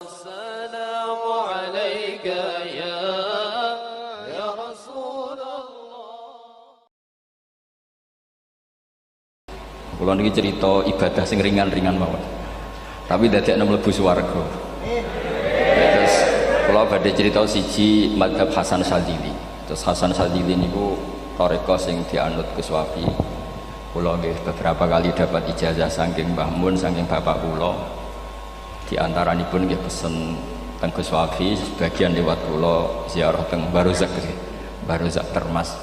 Assalamualaikum ya Rasulullah. Kula niki cerita ibadah sing ringan-ringan mawon. Tapi dadekno mlebu swarga. Terus kula badhe cerita siji mazhab Hasan Syadzili. Terus Hasan Syadzili niku thariqah sing dianut Gus Wafi. Kula nggih beberapa kali dapat ijazah saking Mbah Mun, saking bapak kula. Di antaranipun nggih pesen teng Gus Wafi, sebagian lewat kula ziarah teng Barozak Termas.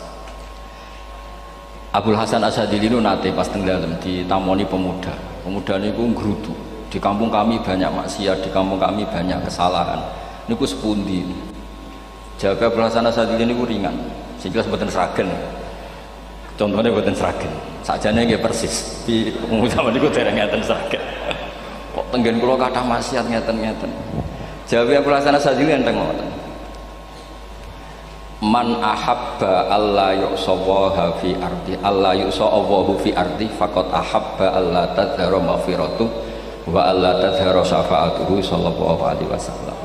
Abdul Hasan Asyadzili itu nate pas tenggelam ditamoni pemuda. Pemuda niku ngrutu. Di kampung kami banyak maksiat, di kampung kami banyak kesalahan. Niku sepundi. Jaga Abdul Hasan Asyadzili niku ringan. Sing jelas mboten sragen. Contohnya mboten sragen. Sakjane nggih persis. Di pemuda niku dereng ngeten sragen. Kok tenggen kula kathah maksiat ngeten-ngeten. Jawabe Abdul Hasan Asyadzili enteng ngoten. Man ahabba alla yu'sawaha fi ardi alla yu'sawahu fi ardi faqad ahabba alla tadhara maghfiratu wa alla tadhara syafa'atuhu sallallahu alaihi wasallam.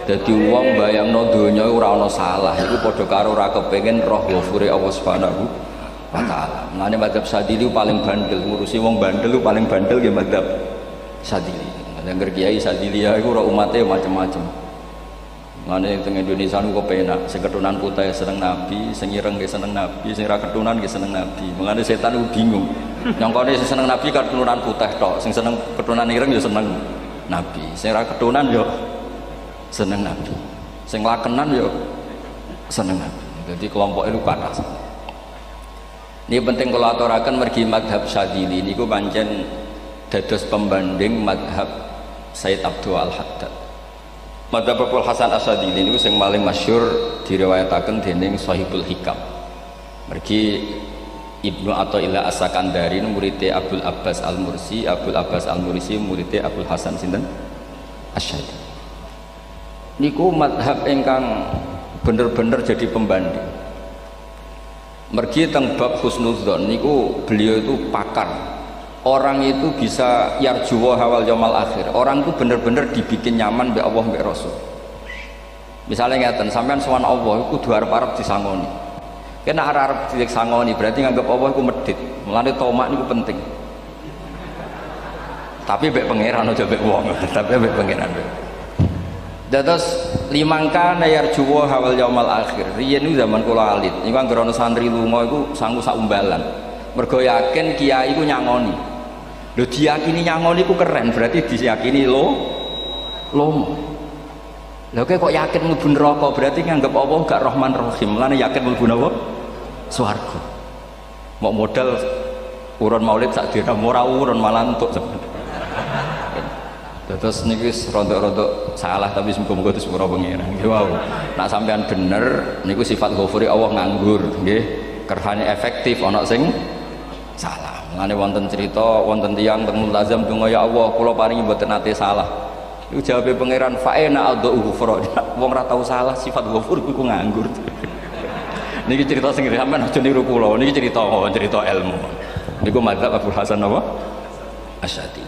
Dadi wong bayangno donya ora ana salah iku padha karo ora kepengin roh ghafure Allah Subhanahu wa taala. Mane mazhab Syadzili paling bandel, ngurusi wong bandel paling bandel nggih mazhab Syadzili. Angger kiai Syadzili iku ora umate macam-macam. Mane teng Indonesia niku penak, sing ketunan putih seneng Nabi, sing ireng nggih seneng Nabi, sing ra ketunan nggih seneng Nabi. Mengane setan niku bingung. Nyongkone sing seneng Nabi keturunan putih tok, sing seneng keturunan ireng ya seneng Nabi. Sing ra ketunan ya seneng Nabi. Sing lakenan ya seneng Nabi. Jadi kelompok itu panas. Ini penting kula aturaken mergi mazhab Syadzili niku pancen dados pembanding mazhab Sayyid Abdul Al-Haddad. Mazhab Abdul Hasan Asyadzili niku sing paling masyhur diriwayataken dening Shahibul Hikam. Mergi Ibnu Athaillah As-Sakandari muridé Abdul Abbas Al-Mursi, Abdul Abbas Al-Mursi muridé Abdul Hasan sinten Asyadzili. Niku mazhab ingkang bener-bener jadi pembanding. Mergi teng bab husnudzon niku beliau itu pakar. Orang itu bisa yarjuwa hawal yaumil akhir. Orang itu bener-bener dibikin nyaman mbek Allah mbek Rasul. Misalnya ngeten, sampean sowan Allah iku kudu arep-arep disangoni. Kena arep disangoni berarti nganggep Allah iku medhit. Mulane tomak niku penting. Tapi mbek pangeran aja mbek wong, tapi mbek pangeran. Dados limangka yarjuwa hawal yaumil akhir. Riyen niku zaman kula alit, niku anggere ana santri lunga iku sanggu sak umbalan. Mergo yakin kiai iku nyangoni. Lho diyakini nyangoni ku keren, berarti diyakini lomo. Lho kok yakin mlebu neraka, berarti nganggep Allah gak Rahman Rahim. Lan yakin mlebu napa? Swarga. Mau modal urun maulid sak dina ora urun malah entuk. Terus niki rontok-rontok salah tapi muga-muga disepuro pengiran. Nggih wau. Nek sampean bener niku sifat ghafuri Allah nganggur, nggih. Kerhane efektif ana sing salah. Mengane wonten cerita wonten tiyang teng multazam donga ya Allah kula paringi mboten nate salah. Iku jawabe pangeran fa'ina adhu ghufra. Wong ora tau salah sifat ghafur iku nganggur. Niki cerita sing sampean aja niru kula. Niki cerita ilmu. Niku mazhab Abdul Hasan apa? Asyadzili.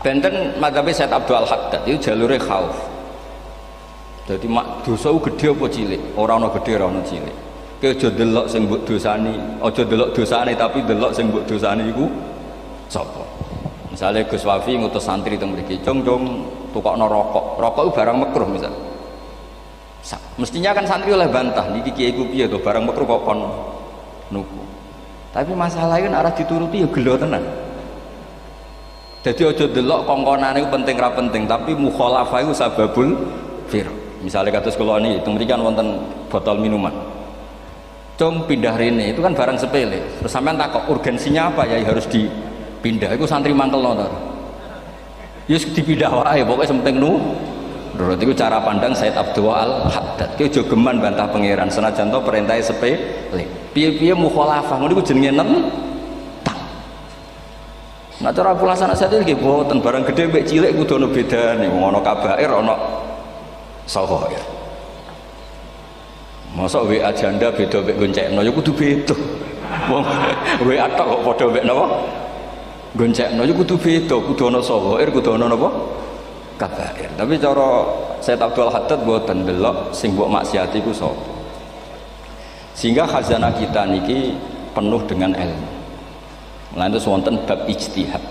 Benten mazhab Sayyid Abdul Al-Haddad itu jalure khauf. Dadi mak dosa gede apa cilik? Ora ana gede ora ana cilik. Aja delok sing mbok dosani, aja delok dosane tapi delok sing mbok dosani iku sapa. Misale Gus Wafi ngutus santri teng mriki, "Cung, tukokno rokok." Rokok itu barang makruh misal. Mestinya kan santri oleh bantah, niki kiai ku piye to barang makruh kok kon nuku. Tapi masalahnya kan arah dituruti ya gelo tenan. Jadi aja delok kongkonane iku penting ra penting, tapi mukhalafah iku sababul fir. Misalnya kados kula niki teng mriki kan wonten botol minuman. Cung pindah rene itu kan barang sepele. Terus sampean takok urgensinya apa ya harus dipindah. Iku santri mangkelno to. Ya wis dipindah wae pokoke penting nurut. Iku cara pandang Sayyid Abdul Al-Haddad. Ki aja geman bantah pangeran senajan to perintahe sepele. Piye-piye mukhalafah ngono iku jenenge nentang. Nah cara Abdul Hasan Asyadzili nggih boten barang gedhe mek cilik kudu ana bedane. Wong ana kabair ana sawair. Masa WA janda beda mek goncekno ya kudu beda. Wong WA tok kok padha mek napa? Goncekno ya kudu beda, kudu ana sawair, kudu ana napa? kabair. Tapi cara Sayyid Abdul Haddad mboten delok sing mbok maksiati iku sapa. Sehingga khazanah kita niki penuh dengan ilmu. Lan itu wonten bab ijtihad.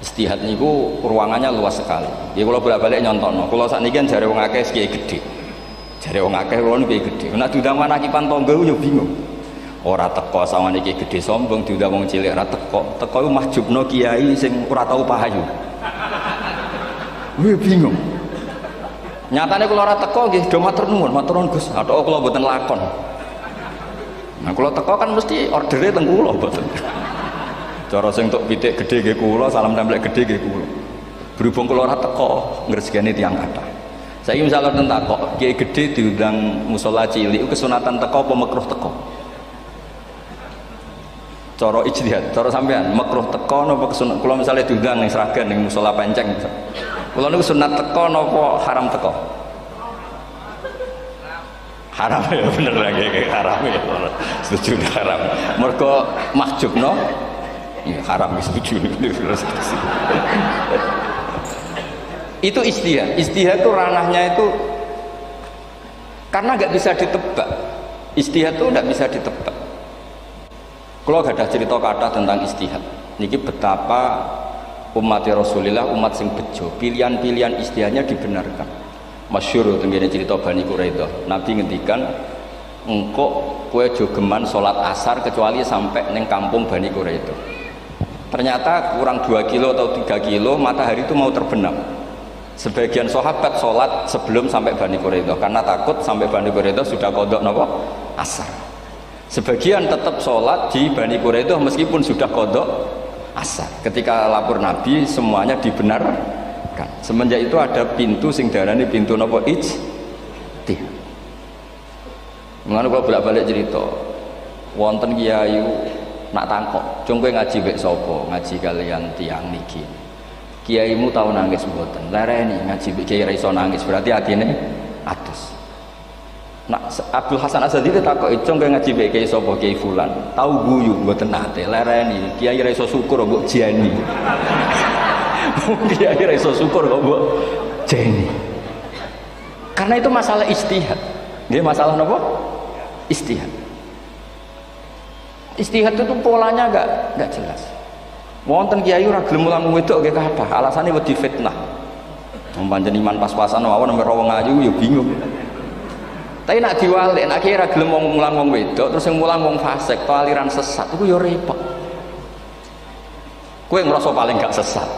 Ijtihad niku ruangannya luas sekali. Ya kula bolak-balik nyontono. Kula sakniki kan jare wong akeh kiai gedhe. Jare wong akeh kula niku kiai gedhe. Nek diundang manakipan tangga yo bingung. Ora teko sawane iki gedhe sombong diundang wong cilik ora teko. Teko iku mahjubno kiai sing ora tau pahayu. Wih bingung. Nyatane kula ora teko nggih do matur nuwun Gus. Athuk kula mboten lakon. Nah kula teko kan mesti ordere teng kula mboten. Cara sing tok pitik gedhe nggih kula, salam templek gedhe nggih kula. Berhubung kula ora teko ngresikane tiyang kathah. Saiki misale ten takok, kiai gedhe diundang musala cilik kesunatan teko apa makruh teko? Cara ijtihad, cara sampean makruh teko napa kesunat? Kula misale diundang ning Sragen ning musala Penceng. Kula niku sunat teko napa haram teko? Haram ya bener lagi haram ya. Setuju haram. Mergo mahjubno ya haram setuju. Itu ijtihad. Ijtihad itu ranahnya itu karena nggak bisa ditebak. Ijtihad itu nggak bisa ditebak. Kalau gak ada cerita kata tentang ijtihad, niki betapa umat Rasulullah umat sing bejo, pilihan-pilihan ijtihadnya dibenarkan. Masyhur tenggene cerita Bani Quraidah. Nabi ngendikan engkau kowe jogeman salat asar kecuali sampai neng kampung Bani Quraidah. Ternyata kurang 2 kilo atau 3 kilo matahari itu mau terbenam. Sebagian sahabat sholat sebelum sampai Bani Quraidah karena takut sampai Bani Quraidah sudah qadha napa asar. Sebagian tetap sholat di Bani Quraidah meskipun sudah qadha asar. Ketika lapor Nabi semuanya dibenarkan. Semenjak itu ada pintu sing darani pintu napa ijtihad. Mulane kula bolak-balik cerita. Wonten kiai nak tangkok, "Cung kowe ngaji wek sapa? Ngaji kalian tiang niki." Kiaimu tahu nangis mboten? Lereni ngaji kiai ra iso nangis, berarti atine atus. Nak Abdul Hasan Azadi takok, "Cung kowe ngaji wek kiai sapa? Kiai fulan." Tahu guyu mboten nate, lereni kiai ra iso syukur mbok jani. Kiai ra iso syukur kok mbok jani. Karena itu masalah ijtihad. Nggih masalah napa? Ijtihad. Ijtihad itu polanya enggak jelas. Wonten kiai ora gelem mulang wedok nggih kathah, alasane wedi fitnah. Pancen iman pas-pasan mawon nek wong ayu ya bingung. Tapi nak diwalik, nak kiai ora gelem mulang wong wedok, terus sing mulang wong fasik, to aliran sesat iku ya repot. Kowe ngerasa paling gak sesat.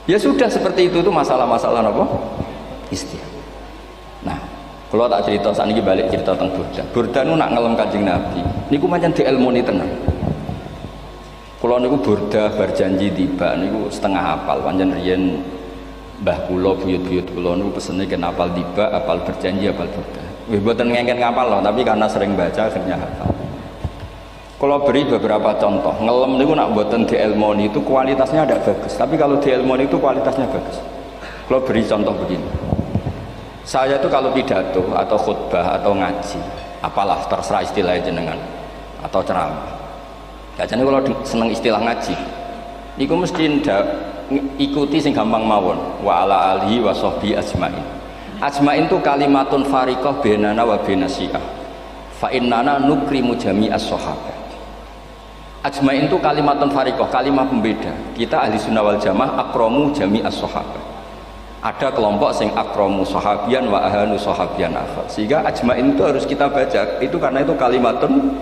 Ya sudah seperti itu masalah-masalah apa? Ijtihad. Nah, kalau tak cerita sakniki balik cerita tentang Burda. Burda nu nak ngelem Kanjeng Nabi. Niku pancen diilmuni tenan. Kula niku Burda berjanji tiba niku setengah hafal pancen riyen mbah kula buyut-buyut kula niku pesene ken hafal tiba, hafal berjanji, hafal Burda. Nggih mboten ngengken ngapal loh, tapi karena sering baca akhirnya hafal. Kalau beri beberapa contoh, ngelem niku nak mboten diilmoni itu kualitasnya ada bagus, tapi kalau diilmoni itu kualitasnya bagus. Kalau beri contoh begini. Saya itu kalau pidato atau khutbah atau ngaji, apalah terserah istilah jenengan atau ceramah. Kajane kalau seneng istilah ngaji, niku mesti ikuti sing gampang mawon. Wa ala alihi wa sahbi ajmain. Ajmain itu kalimatun fariqah bainana wa bainasyiah. Fa innana nukrimu jami'as sahabat. Ajmain itu kalimatun fariqah, kalimat pembeda. Kita ahli sunnah wal jamaah akramu jami'as sahabat. Ada kelompok sing akramu sahabian wa ahanu sahabian afal. Sehingga ajmain itu harus kita baca. Itu karena itu kalimatun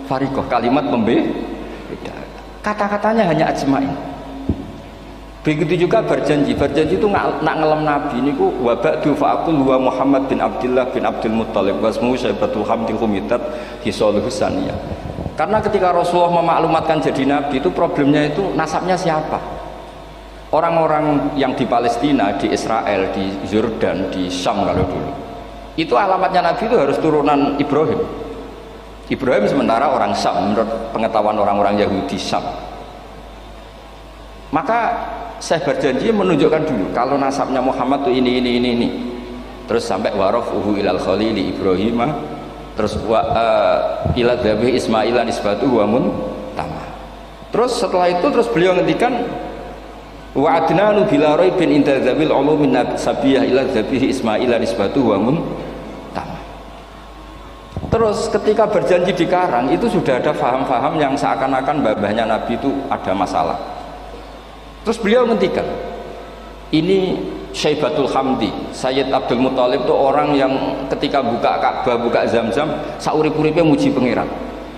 fariqah, kalimat pembeda. Kata-katanya hanya ajmain. Begitu juga berjanji. Berjanji itu nak ngelem Nabi niku wa ba'du fa'aqul wa Muhammad bin Abdullah bin Abdul Muttalib wasmu Syaibatul Hamdi Humitat Hisaluhu Saniyah. Karena ketika Rasulullah memaklumatkan jadi Nabi itu problemnya itu nasabnya siapa? Orang-orang yang di Palestina, di Israel, di Jordan, di Syam kalau dulu itu alamatnya Nabi itu harus turunan Ibrahim. Ibrahim sementara orang Syam menurut pengetahuan orang-orang Yahudi Syam. Maka saya berjanji menunjukkan dulu kalau nasabnya Muhammad itu ini. Terus sampai warafuhu ilal khalili Ibrahim, terus ila dzabih Ismailan isbatu wa muntama. Terus setelah itu terus beliau ngendikan Wa adnanu bila raibin inda dzabil ulumin sabiyah ila dzabihi Ismail nisbatu wa tamam. Terus ketika berjanji di Karang itu sudah ada faham-faham yang seakan-akan babahnya Nabi itu ada masalah. Terus beliau ngendikan, ini Syaibatul Hamdi, Sayyid Abdul Muthalib itu orang yang ketika buka Ka'bah, buka Zamzam, saurip-uripnya muji pangeran.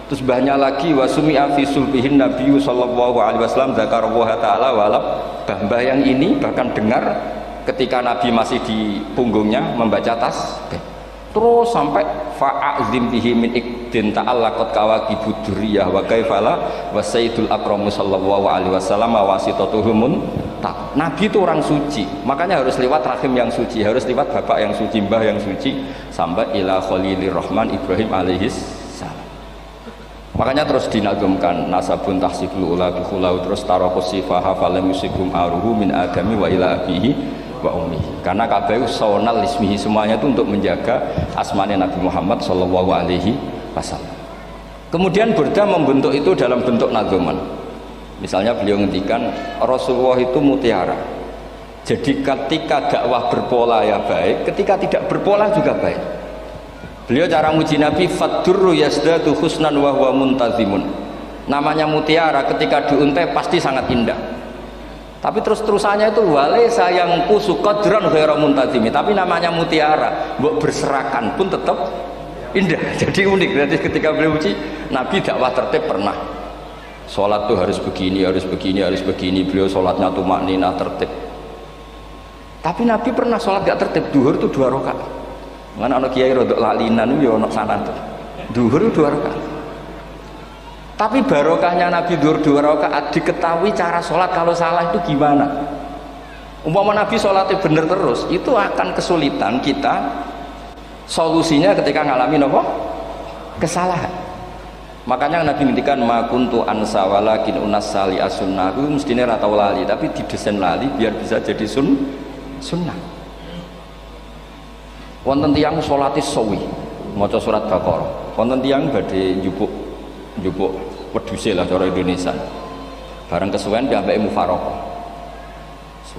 Terus banyak lagi wasumi'a fi sulbihin Nabi sallallahu alaihi wasallam dzakarallaha ta'ala walab. Mbah yang ini bahkan dengar ketika Nabi masih di punggungnya membaca tasbih. Terus sampai fa'azim bihi min ikdin ta'allaqat kawakibud durriyah wa kaifala wa sayyidul akramu sallallahu alaihi wasallam wasitatuhumun. Nabi itu orang suci, makanya harus lewat rahim yang suci, harus lewat bapak yang suci, mbah yang suci, sampai ila khalilir rahman Ibrahim alaihis salam. Makanya terus dinagumkan nasabun tahsibul ula bikhulau, terus tarokus sifaha falam yusibhum aruhu min adami wa ila abihi wa ummihi. Karena kabeh sawnal ismihi, semuanya itu untuk menjaga asmane Nabi Muhammad sallallahu alaihi wasallam. Kemudian Burda membentuk itu dalam bentuk nazuman. Misalnya beliau ngendikan Rasulullah itu mutiara. Jadi ketika dakwah berpola ya baik, ketika tidak berpola juga baik. Beliau cara muji Nabi faddurru yasdatu husnan wa huwa muntazimun. Namanya mutiara ketika diuntai pasti sangat indah. Tapi terus-terusannya itu walaysa yang kusu qadran ghairu muntazimi. Tapi namanya mutiara, mbok berserakan pun tetap indah. Jadi unik. Berarti ketika beliau uji Nabi dakwah tertib pernah. Sholat tuh harus begini, harus begini, harus begini. Beliau sholatnya tumakninah tertib. Tapi Nabi pernah sholat gak tertib. Duhur tuh 2 rakaat. Mana anak kiai rodok lalinan yo anak sana tuh. Duhur 2 rakaat. Tapi barokahnya Nabi duhur 2 rakaat diketahui cara sholat kalau salah itu gimana. Umpama Nabi sholatnya bener terus, itu akan kesulitan kita solusinya ketika ngalamin apa? Kesalahan. Makanya Nabi ngendikan ma kuntu ansa walakin unas sali as-sunnah. Itu mestinya ora tau lali, tapi didesain lali biar bisa jadi sunnah. Wonten tiyang salate sawi maca surat Baqarah. Wonten tiyang badhe njupuk wedhuse lah cara Indonesia. Bareng kesuwen piyambake mufaraqah.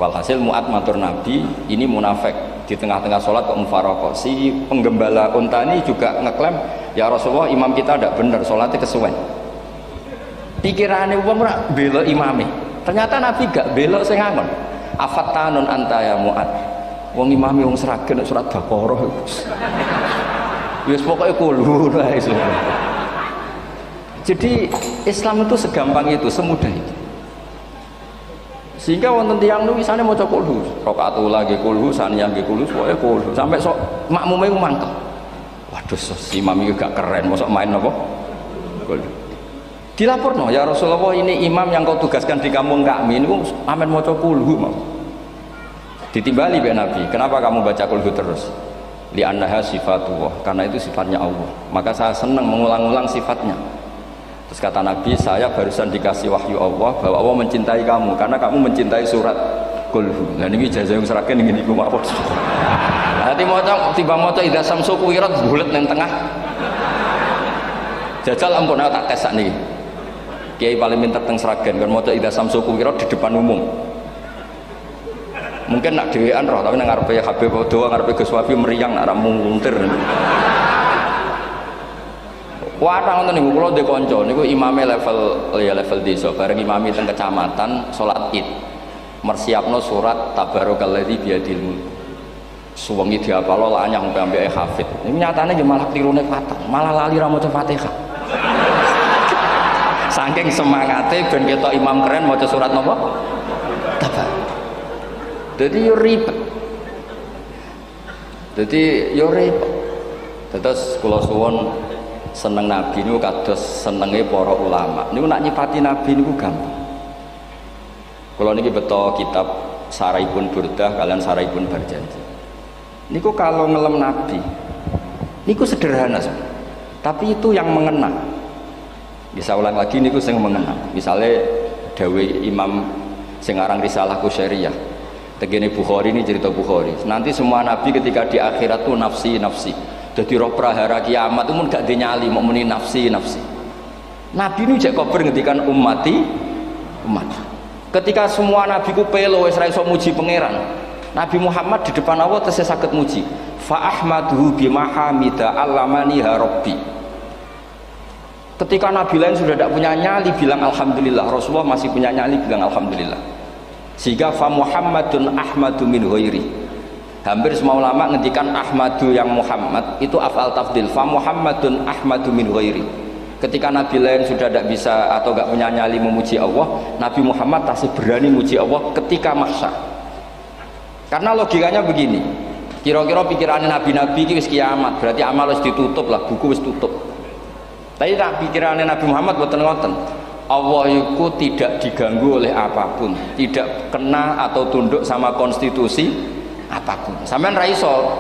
Walhasil Mu'ad matur Nabi, ini munafik di tengah-tengah sholat kok mufaraqah. Si penggembala unta ini juga ngeklaim, ya Rasulullah imam kita tidak benar, sholatnya kesuwen. Pikirannya wong ora bela imame. Ternyata Nabi gak bela sing ngangon. Afattanun anta ya Mu'ad. Wong imame wong seragen surat Baqarah. Wis pokoke kulur ae. Jadi Islam itu segampang itu, semudah itu. Sehingga wonten tiyang niku wisane maca kulhu, rakaat ula nggih kulhu, saniyah nggih kulhu, pokoke kulhu. Sampai sok makmume ku mangkel. Waduh, si imam iki gak keren, mosok main apa? Kulhu. Dilaporno, ya Rasulullah ini imam yang kau tugaskan di kampung kami niku amen maca kulhu mau. Ditimbali be Nabi, kenapa kamu baca kulhu terus? Li annaha sifatullah, karena itu sifatnya Allah. Maka saya senang mengulang-ulang sifatnya. Terus kata Nabi, saya barusan dikasih wahyu Allah bahwa Allah mencintai kamu karena kamu mencintai surat kulhu. Nah ini ijazah yang serahkan ini ku apa? Nanti maca tiba maca idza samsu kuwirat bulet nang tengah. Jajal ampun tak tes sakniki. Kiai paling pinter teng Sragen kan maca idza samsu kuwirat di depan umum. Mungkin nak dhewean roh tapi nang ngarepe Habib doa ngarepe Gus Wafi meriang nak muntir. Wah, nonton niku kula ndek kanca niku imame level desa, bareng imami teng kecamatan salat Id. Mersiapno surat Tabarakalladzi biyadil mulk. Suwengi diapalo lanyah sampai ambek hafid. Ini nyatane nggih malah klirune fatal, malah lali ra maca Fatihah. Saking semangate ben ketok imam keren maca surat napa? Tabar. Jadi yo ribet. Terus kula suwun seneng Nabi niku kados senenge para ulama. Niku nak nyifati Nabi niku gampang. Kula niki beto kitab Saraibun Burdah kalian Saraibun Berjanji. Niku kalau ngelem Nabi niku sederhana sebenarnya. Tapi itu yang mengena. Bisa ulang lagi niku sing mengena. Misalnya dawe Imam sing aran Risalah Qusyariyah. Tegene Bukhari ini cerita Bukhari. Nanti semua nabi ketika di akhirat tuh nafsi. Jadi roh prahara kiamat itu mun gak dinyali mau muni nafsi. Nabi ini jak kober ngendikan umat. Ketika semua nabi ku pelo wis ra iso muji pangeran, Nabi Muhammad di depan Allah tesih saged muji. Fa ahmaduhu bima hamida allamani rabbi. Ketika nabi lain sudah tidak punya nyali bilang alhamdulillah, Rasulullah masih punya nyali bilang alhamdulillah. Sehingga fa Muhammadun ahmadu min ghairi. Hampir semua ulama ngendikan ahmadu yang Muhammad itu afal tafdil. Fa Muhammadun ahmadu min ghairi. Ketika nabi lain sudah tidak bisa atau tidak punya nyali memuji Allah, Nabi Muhammad masih berani memuji Allah ketika mahsyar. Karena logikanya begini, kira-kira pikirannya nabi-nabi itu kiamat, berarti amal harus ditutup lah, buku harus tutup. Tapi tak pikirannya Nabi Muhammad boten ngoten. Allah itu tidak diganggu oleh apapun, tidak kena atau tunduk sama konstitusi apapun. Sampean ra iso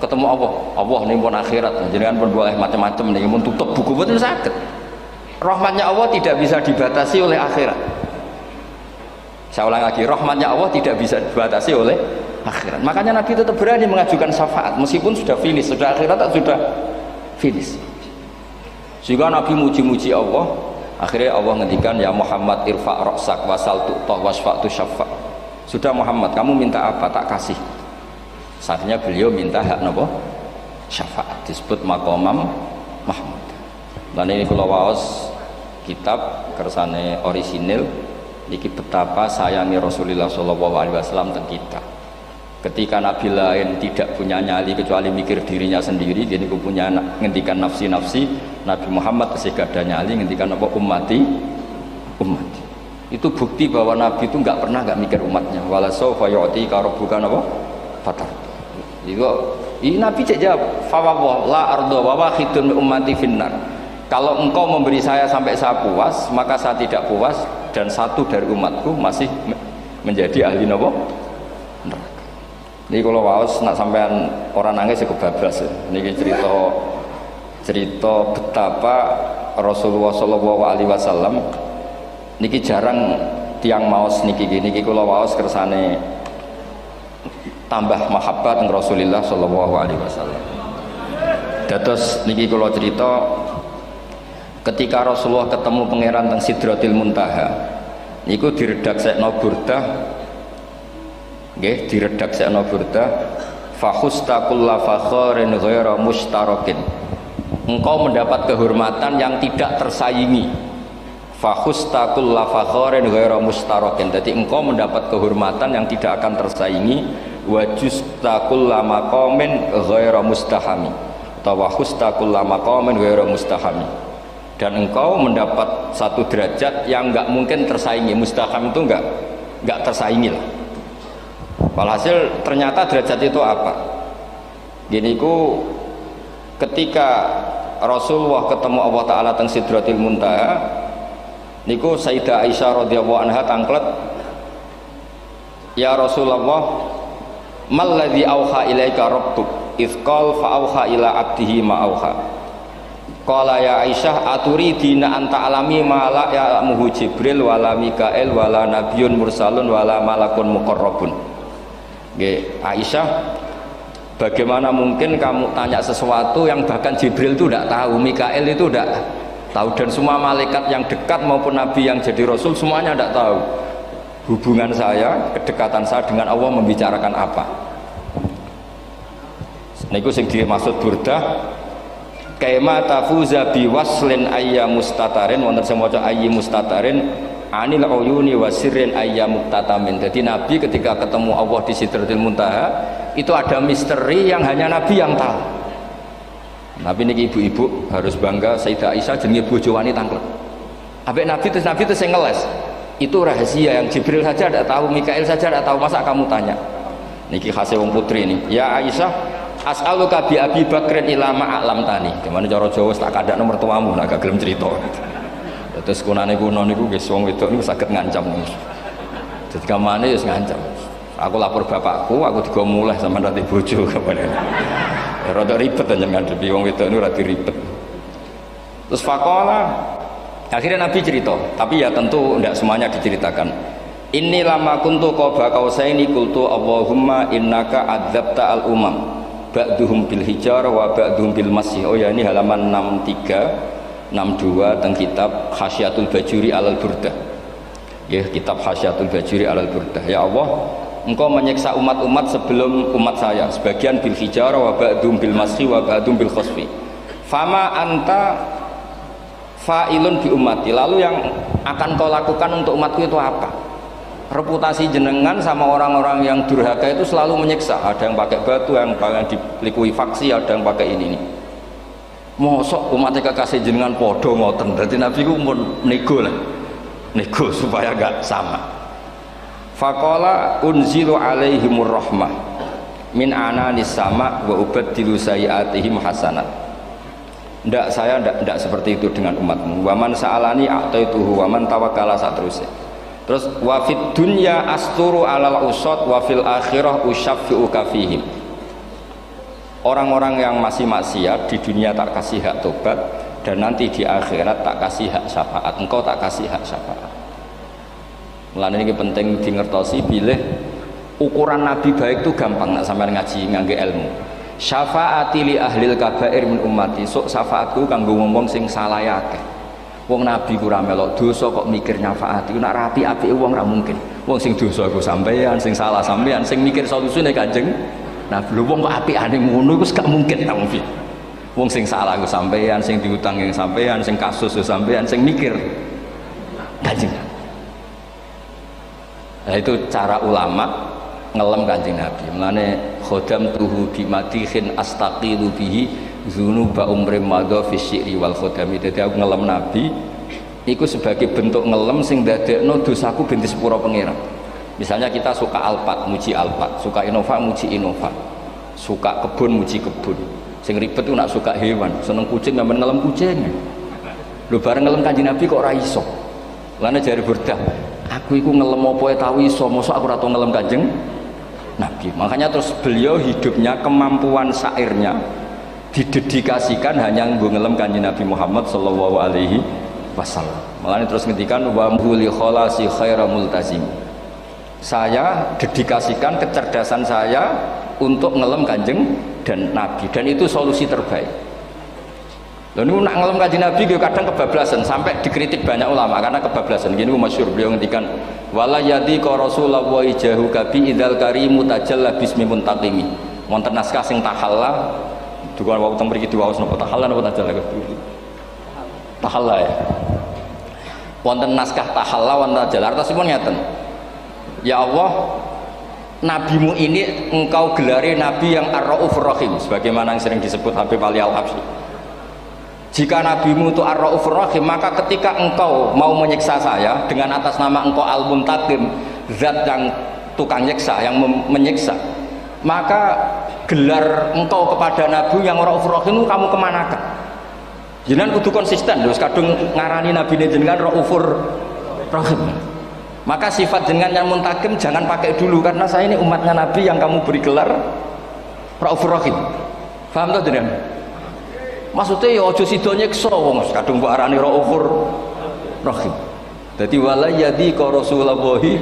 ketemu Allah nih pun akhirat, jenengan pun boleh macam-macam nih, pun tutup buku boten saged. Rahmatnya Allah tidak bisa dibatasi oleh akhirat. Saya ulang lagi, rahmatnya Allah tidak bisa dibatasi oleh akhirat. Makanya Nabi tetap berani mengajukan syafaat meskipun sudah finish, sudah akhirat atau sudah finish. Sehingga Nabi muji-muji Allah, akhirnya Allah ngendikan ya Muhammad irfa' ra'sak wasal tu'tah wasfa'tu syafa'. Sudah Muhammad, kamu minta apa tak kasih. Saatnya beliau minta hak napa? Syafaat, disebut maqamam Mahmud. Dan ini kula waos kitab kersane orisinil niki betapa sayangi Rasulullah sallallahu alaihi wasallam teng kita. Ketika nabi lain tidak punya nyali kecuali mikir dirinya sendiri, jadi aku punya ngendikan nafsi-nafsi, Nabi Muhammad masih gak ada nyali ngendikan apa ummati. Itu bukti bahwa nabi itu nggak pernah nggak mikir umatnya. Wala sawfa yu'tika rabbuka apa? Fatar. Ini nabi cek jawab, fa la ardo wa wahidun ummati finnar. Kalau engkau memberi saya sampai saya puas, maka saya tidak puas dan satu dari umatku masih menjadi ahli napa? Neraka. Ini kalau waos nak sampean orang nangis ya kebablas ya. Ini cerita betapa Rasulullah Shallallahu Alaihi Wasallam. Niki jarang tiang maos niki kalau waos kersane tambah mahabbat dengan Rasulullah Shallallahu Alaihi Wasallam. Dados niki kalau cerita ketika Rasulullah ketemu pangeran teng Sidratil Muntaha, niku diredaksekno burdah. Nggih, diredaksekno burdah fakhusta kulla fakharin ghaira mushtarakin. Engkau mendapat kehormatan yang tidak tersaingi. Fakhusta kulla fakharin ghaira mushtarakin. Jadi engkau mendapat kehormatan yang tidak akan tersaingi. Wa justa kulla maqamin ghaira mustahami. Atau fakhusta kulla maqamin ghaira mustahami. Dan engkau mendapat satu derajat yang enggak mungkin tersaingi. Mustaham itu enggak tersaingi lah. Walhasil ternyata derajat itu apa? Gini ku ketika Rasulullah ketemu Allah Ta'ala teng Sidratil Muntaha niku Sayyidah Aisyah radhiyallahu anha tangklet, ya Rasulullah malladzi auha ilaika rabbuk idz qala fa auha ila abdihi ma auha. Qala ya Aisyah aturidina anta alami ma la ya'lamuhu Jibril wala Mikail wala nabiyyun mursalun wala malakun muqarrabun. Aisyah, bagaimana mungkin kamu tanya sesuatu yang bahkan Jibril itu tidak tahu, Mikail itu tidak tahu, dan semua malaikat yang dekat maupun nabi yang jadi rasul semuanya tidak tahu hubungan saya, kedekatan saya dengan Allah membicarakan apa. Niku sing dimaksud burdah kaima tafuza biwaslin ayya mustatarin wonten sing maca ayyi mustatarin anil uyuni wasirin ayyamut tatamin. Jadi Nabi ketika ketemu Allah di Sidratil Muntaha itu ada misteri yang hanya Nabi yang tahu. Nabi niki ibu-ibu harus bangga Sayyidah Aisyah jenenge bojo wanita tangklet. Ambek Nabi terus sing ngeles. Itu rahasia yang Jibril saja tidak tahu, Mikail saja tidak tahu, masa kamu tanya? Niki khase wong putri ini. Ya Aisyah, as'aluka bi Abi Bakrin ila ma'alam tani. Gimana cara Jawa tak kadak nomor tuamu nak gak gelem cerita. Terus kunane kuno niku nggih wong wedok niku saged ngancam. Jadi kamane wis ngancam. Aku lapor bapakku, aku digo mulih sama nanti bojo kabeh. Ya rada ribet jenengan ngadepi wong wedok niku rada ribet. Terus faqala akhirnya Nabi cerita, tapi ya tentu tidak semuanya diceritakan. Inni lama kuntu qaba qausaini qultu Allahumma innaka adzabta al umam ba'duhum bil hijar wa ba'duhum bil masih. Oh ya, ini halaman 63 62 teng kitab Khasyatul Bajuri alal Burdah. Ya, kitab Hasyatul Bajuri alal Burdah. Ya Allah, Engkau menyiksa umat-umat sebelum umat saya, sebagian bil hijarah wa ba'dum bil mashi wa ba'dum bil khosfi. Fama anta fa'ilun bi ummati. Lalu yang akan kau lakukan untuk umatku itu apa? Reputasi jenengan sama orang-orang yang durhaka itu selalu menyiksa. Ada yang pakai batu, yang likuifaksi, ada yang pakai ini. Mosok umatnya kekasih jenengan podo ngoten. Dadi Nabi ku mun nego lah. Nego supaya gak sama. Faqala unzilu alaihimur rahmah min ananis sama wa ubaddilu sayiatihim hasanat. Ndak, saya ndak seperti itu dengan umatmu. Waman sa'alani a'taituhu waman tawakkala saterusé. Terus wa fid dunya asturu alal usad wa fil akhirah usyaffi'u kafihim. Orang-orang yang masih maksiat di dunia tak kasih hak tobat, dan nanti di akhirat tak kasih hak syafaat. Engkau tak kasih hak syafaat. Mulane ini penting dingertosi, bilih ukuran Nabi baik itu gampang nak sampean ngaji ngangge ilmu. Syafaati li ahlil kabair min ummati. Sok syafaatku kanggo wong sing salah akeh. Wong Nabi ku ora melok dosa kok mikir nyafaati. Nak rapi apike wong ora mungkin. Wong sing dosa iku sampean, sing salah sampean, sing mikir solusine Kanjeng Nabi. Lho wong kok apikane ngono iku gak mungkin ta wong. Wong sing salah ku sampean, sing diutang yang sampean, sing kasus ku sampean, sing mikir Kanjeng. Nah itu cara ulama ngelem Kanjeng Nabi. Mulane khodam tuhu bimatihin astaqilu bihi dzunuba umri madha fi syi'ri wal khodami. Dadi aku ngelem Nabi iku sebagai bentuk ngelem sing ndadekno dosaku ben disepuro pangeran. Misalnya kita suka Alphard, muji Alphard, suka Innova, muji Innova, suka kebun, muji kebun. Sing ribet itu nak suka hewan, seneng kucing nggak ngelem kucing. Lu bareng ngelem Kanjeng Nabi kok ora iso. Lane jari Burdah, aku iku ngelem apa tau iso, mosok aku ora tau ngelem Kanjeng Nabi. Makanya terus beliau hidupnya, kemampuan syairnya didedikasikan hanya nggo ngelem Kanjeng Nabi Muhammad sallallahu alaihi wasallam. Makanya terus ngendikan wa muli kholasi khaira multazim. Saya dedikasikan kecerdasan saya untuk ngelem Kanjeng dan Nabi, dan itu solusi terbaik. Lalu nak ngelem Kanjeng Nabi kadang kebablasan, sampai dikritik banyak ulama karena kebablasan. Gini masyhur beliau ngendikan wala yadi ka rasulullah jahu kabi idzal karimu tajalla bismi muntaqimi. Wonten naskah sing tahalla dukan wau teng mriki diwaos napa tahalla napa tajalla tahalla ya. Wonten naskah tahalla wonten tajalla artosipun ngeten. Ya Allah, nabimu ini engkau gelari nabi yang ar-raufur rahim, sebagaimana yang sering disebut Habib Ali Al-Habsyi. Jika nabimu itu ar-raufur rahim, maka ketika engkau mau menyiksa saya dengan atas nama engkau al-muntaqim, zat yang tukang nyiksa, yang menyiksa, maka gelar engkau kepada nabi yang ar-raufur rahim itu kamu kemanakan? Jenengan kudu konsisten, terus kadung ngarani nabi ini jenengan raufur rahim. Maka sifat jenengan yang muntakim jangan pakai dulu, karena saya ini umatnya Nabi yang kamu beri gelar Raufur Rahim. Paham tuh jenengan? Maksudnya ya ojo sido nyiksa wong kadung mbok arani Raufur Rahim. Dadi wala yadi ka Rasulullahi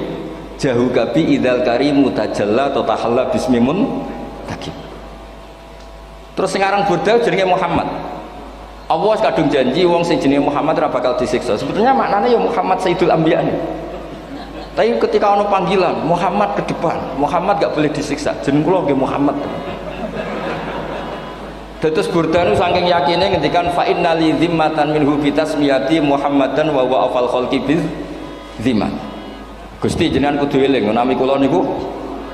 jahu kabi idzal karimu tajalla ta tahalla bismimun takim. Terus sekarang Burdah jenenge Muhammad. Allah kadung janji wong sing jenenge Muhammad ora bakal disiksa. Sebetulnya maknanya ya Muhammad Sayyidul Anbiya nih. Tapi ketika ono panggilan Muhammad ke depan, Muhammad gak boleh disiksa. Jeneng kula nggih Muhammad. Terus Burdah nu saking yakine ngendikan fa inna li zimmatan minhu bi tasmiyati Muhammadan wa wa afal khalqi bi zimmat. Gusti jenengan kudu eling nami kula niku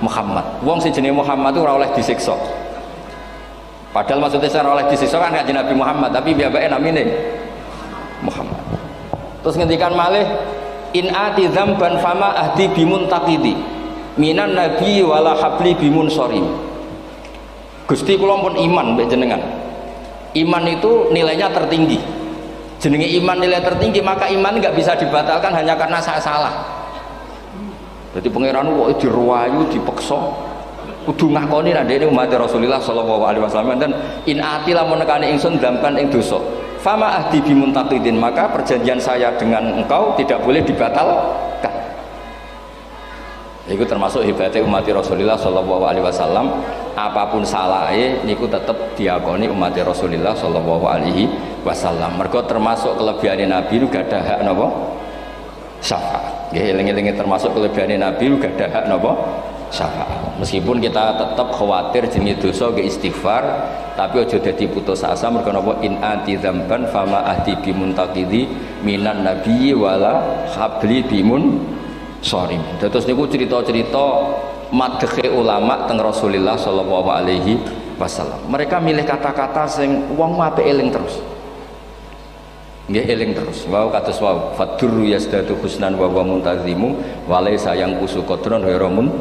Muhammad. Wong sing jenenge Muhammad itu ora oleh disiksa. Padahal maksudnya ora oleh disiksa kan kanjeng Nabi Muhammad, tapi biabake namine Muhammad. Terus ngendikan malih in ati dzamban fama ahdi bimuntaqidi minan nabi wala habli bimunsori. Gusti kula pun iman mbek jenengan. Iman itu nilainya tertinggi. Jenenge iman nilai tertinggi, maka iman enggak bisa dibatalkan hanya karena saya salah. Jadi pangeran kok diruwayu, dipeksa, kudu ngakoni nek dene umat Rasulullah sallallahu alaihi wasallam dan in ati lamun nekane ingsun dzamban ing dosa. Fama ahdi bimuntaqidin, maka perjanjian saya dengan engkau tidak boleh dibatalkan. Itu termasuk hebatnya umat Rasulullah sallallahu alaihi wasallam, apapun salahnya niku tetap diakoni umat Rasulullah sallallahu alaihi wasallam. Mergo termasuk kelebihan Nabi itu gak ada hak napa? Syafaat. Nggih, eling-elinge termasuk kelebihan Nabi uga ada hak napa? Syafaat. Meskipun kita tetap khawatir jenenge dosa ke istighfar, tapi aja dadi putus asa mergo napa in ati dzamban fama ahdi bimuntaqidi minan nabiyyi wala habli bimun sorim. Terus niku cerita-cerita madhe ulama teng Rasulullah sallallahu alaihi wasallam. Mereka milih kata-kata sing wong apik eling terus. Nggih eling terus. Wau kados wau fadurru yasdatu husnan wa huwa muntazimu wa laysa yang kusu qadran ghairu mun.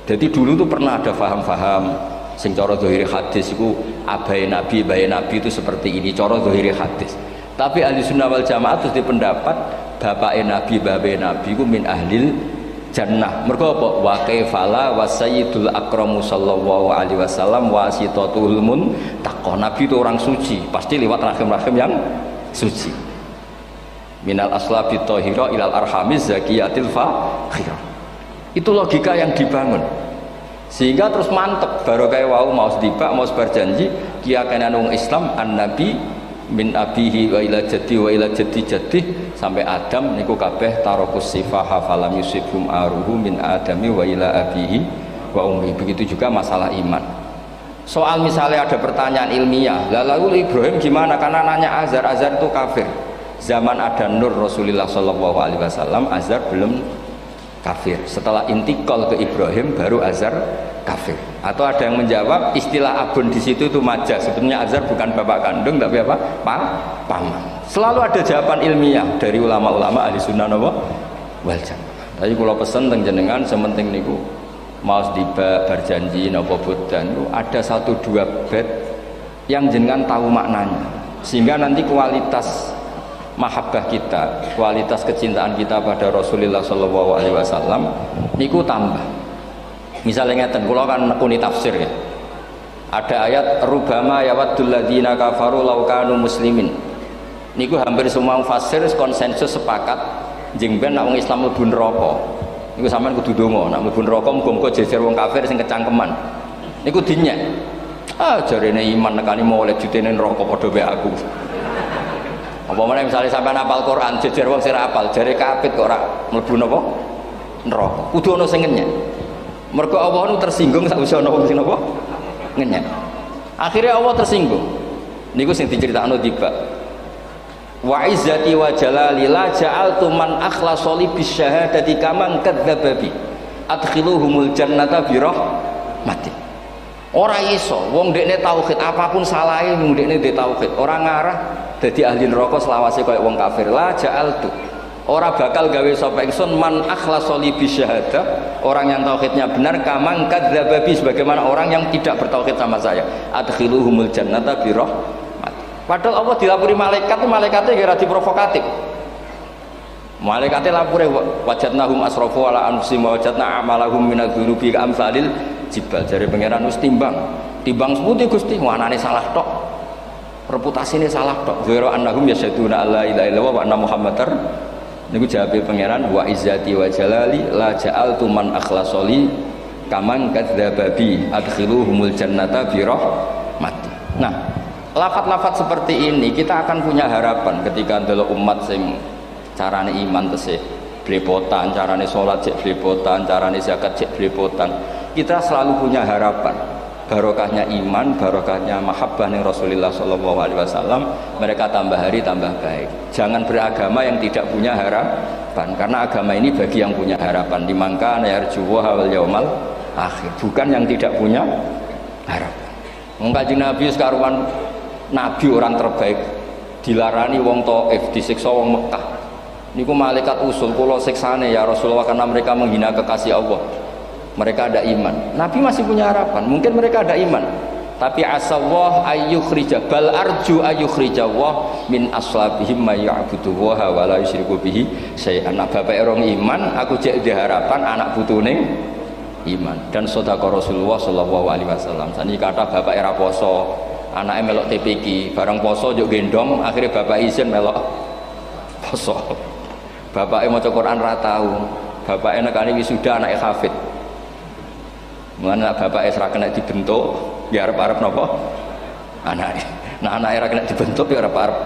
Jadi dulu tuh pernah ada faham-faham sing cara zahiri hadis iku abai nabi itu seperti ini cara zahiri hadis. Tapi ahli sunnah wal jamaah terus dipendapat bapake nabi babe nabi iku min ahlil jannah. Mergo apa? Wa kaifala wa sayyidul akramu sallallahu alaihi wasallam wasitatul muntaqah. Nabi itu orang suci, pasti lewat rahim-rahim yang suci. Minal aslabi thahira ilal arhamiz zakiyatil fakhirah. Itu logika yang dibangun sehingga terus mantep baru kayak wau mau sedibak mau sebar janji kiyakan wong Islam an nabi min abihi wa ila jaddi sampai Adam niku kabeh tarokus sifaha falam yusibhum aruhu min adami wa ila abihi wa ummi. Begitu juga masalah iman. Soal misalnya ada pertanyaan ilmiah, lalu Ibrahim gimana? Karena nanya Azar itu kafir. Zaman ada Nur Rasulullah sallallahu alaihi wasallam Azar belum kafir. Setelah intikal ke Ibrahim baru Azar kafir. Atau ada yang menjawab istilah abun di situ itu majaz. Sebetulnya Azar bukan bapak kandung tapi apa? Paman. Selalu ada jawaban ilmiah dari ulama-ulama ahli sunnah wal jamaah. Tapi kalau pesen teng jenengan sementing niku mau dibak berjanji napa bodan ada 1-2 bait yang jenengan tahu maknanya sehingga nanti kualitas mahabbah kita, kualitas kecintaan kita pada Rasulullah sallallahu alaihi wasallam niku tambah. Misalnya ngeten, kula kan nekuni tafsir ya. Ada ayat rubama yawaddul ladzina kafaru law kanu muslimin. Niku hampir semua mufassir konsensus sepakat jeng ben nek wong Islam mlebu neraka. Niku sampean kudu donga, nek mlebu neraka muga-muga jejer wong kafir sing kecangkeman. Niku dinyek. Ah jarene iman nekani molek jutene neraka padha wae aku. Apa meneh misalnya sampean hafal Quran jejer wong sing hafal jare kapit kok ora mlebu napa neraka. Kudu ana sing ngenyek. Mergo Allah nu tersinggung sak wis ana wong sing napa ngenyek. Akhirnya Allah tersinggung. Niku sing diceritakno tiba. Wa izzati wa jalali la ja'altu man akhlasa li bisyahadati kaman kadzdzaba bi. Adkhiluhumul jannata bi rahmati. Ora iso wong dekne tauhid apapun salahe wong dekne ndek tauhid ora ngarah dadi ahli neraka selawase kaya wong kafir. La ja'altu ora bakal gawe sapa ingsun man akhlasa li bisyahadah orang yang tauhidnya benar kaman kadzdzaba bi sebagaimana orang yang tidak bertauhid sama saya. Adkhiluhumul jannata bi rahmati. Padahal Allah dilapuri malaikat itu malaikatnya kira diprovokatif. Malaikatnya lapure wajadnahum asrafu ala anfusihim wajadna amalahum minadzunubi ka amsalil jibal. Jare pangeran wis timbang seputi Gusti wanane salah tok. Reputasine salah tok. Zira annahum yasyaduna alla ilaha illallah wa anna muhammadar. Niku jawabe pangeran wa izzati wa jalali la ja'altu man akhlasoli kaman kadzdzaba bi adkhiluhumul jannata bi rahmati. Nah, lafat-lafat seperti ini kita akan punya harapan ketika ndelok umat sing carane iman tesih blepotan, carane salat cek blepotan, carane zakat cek blepotan. Kita selalu punya harapan barokahnya iman, barokahnya mahabbah ning Rasulullah sallallahu alaihi wasallam, mereka tambah hari tambah baik. Jangan beragama yang tidak punya harapan, karena agama ini bagi yang punya harapan. Dimangka yarjuwa wal yaumal akhir, bukan yang tidak punya harapan. Wong Kanjeng Nabi sekaruan Nabi orang terbaik dilarani wong Taif, disiksa wong Mekah. Niku malaikat usul kula siksane ya Rasulullah karena mereka menghina kekasih Allah. Mereka ada iman. Nabi masih punya harapan. Mungkin mereka ada iman. Tapi asallah ayyukhrija bal arju ayyukhrijawah min aslabihim may ya'budu wa la yusyriku bihi syai'an. Bapak orang iman, aku cek di harapan anak putune iman. Dan sedekah Rasulullah sallallahu alaihi wasallam. Sani kata bapak era poso, anaknya melok TPQ, bareng poso juk gendong, akhirnya bapak izin melok poso. Bapaknya maca Quran ra tau. Bapaknya nekani wisuda anake hafid. Mulane bapaknya ora kena dibentuk, ya arep-arep napa? Anake. Nah anake ora kena dibentuk ya arep-arep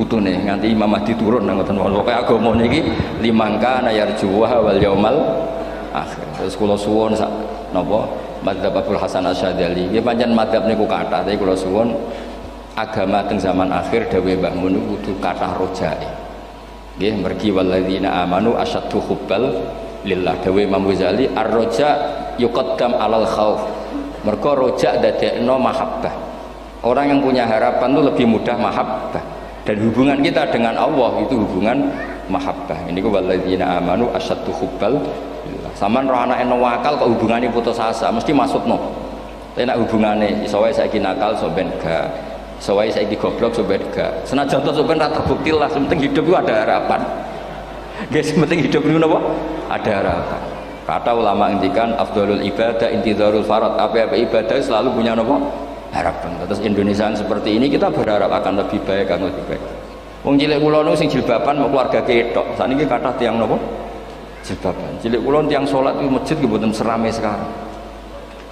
putune nganti Imam Mahdi turun ngoten pokoke agama niki limangka nayarjuwa wal yaumal akhir. Terus kula suwun sak napa madzhab Abdul Hasan Asyadzali nggih pancen madzhab niku kathah tapi kula suwun agama teng zaman akhir dawuh Mbah Mun kudu kathah rojae nggih mergi walladzina amanu asyaddu hubbal lillah dawuh Imam Ghazali ar-roja yuqaddam alal khauf mergo roja dadekno mahabbah orang yang punya harapan itu lebih mudah mahabbah dan hubungan kita dengan Allah itu hubungan mahabbah ini ku walladzina amanu asyaddu hubbal lillah sampean roh anake wakal kok hubungane putus asa mesti maksudno tapi nek hubungane iso wae saiki nakal so ben gak iso wae saiki goblok so ben gak senajan to ben ra terbukti lah penting hidup itu ada harapan guys penting hidup itu napa ada harapan kata ulama ngendikan afdhalul ibadah intizarul farad apa ibadah selalu punya napa harapan. Terus Indonesia seperti ini kita berharap akan lebih baik, akan lebih baik. Wong cilik kula niku sing jilbaban mau keluarga ketok. Saniki kathah tiyang napa? Jilbaban. Cilik kula tiyang salat di masjid nggih mboten serame sekarang.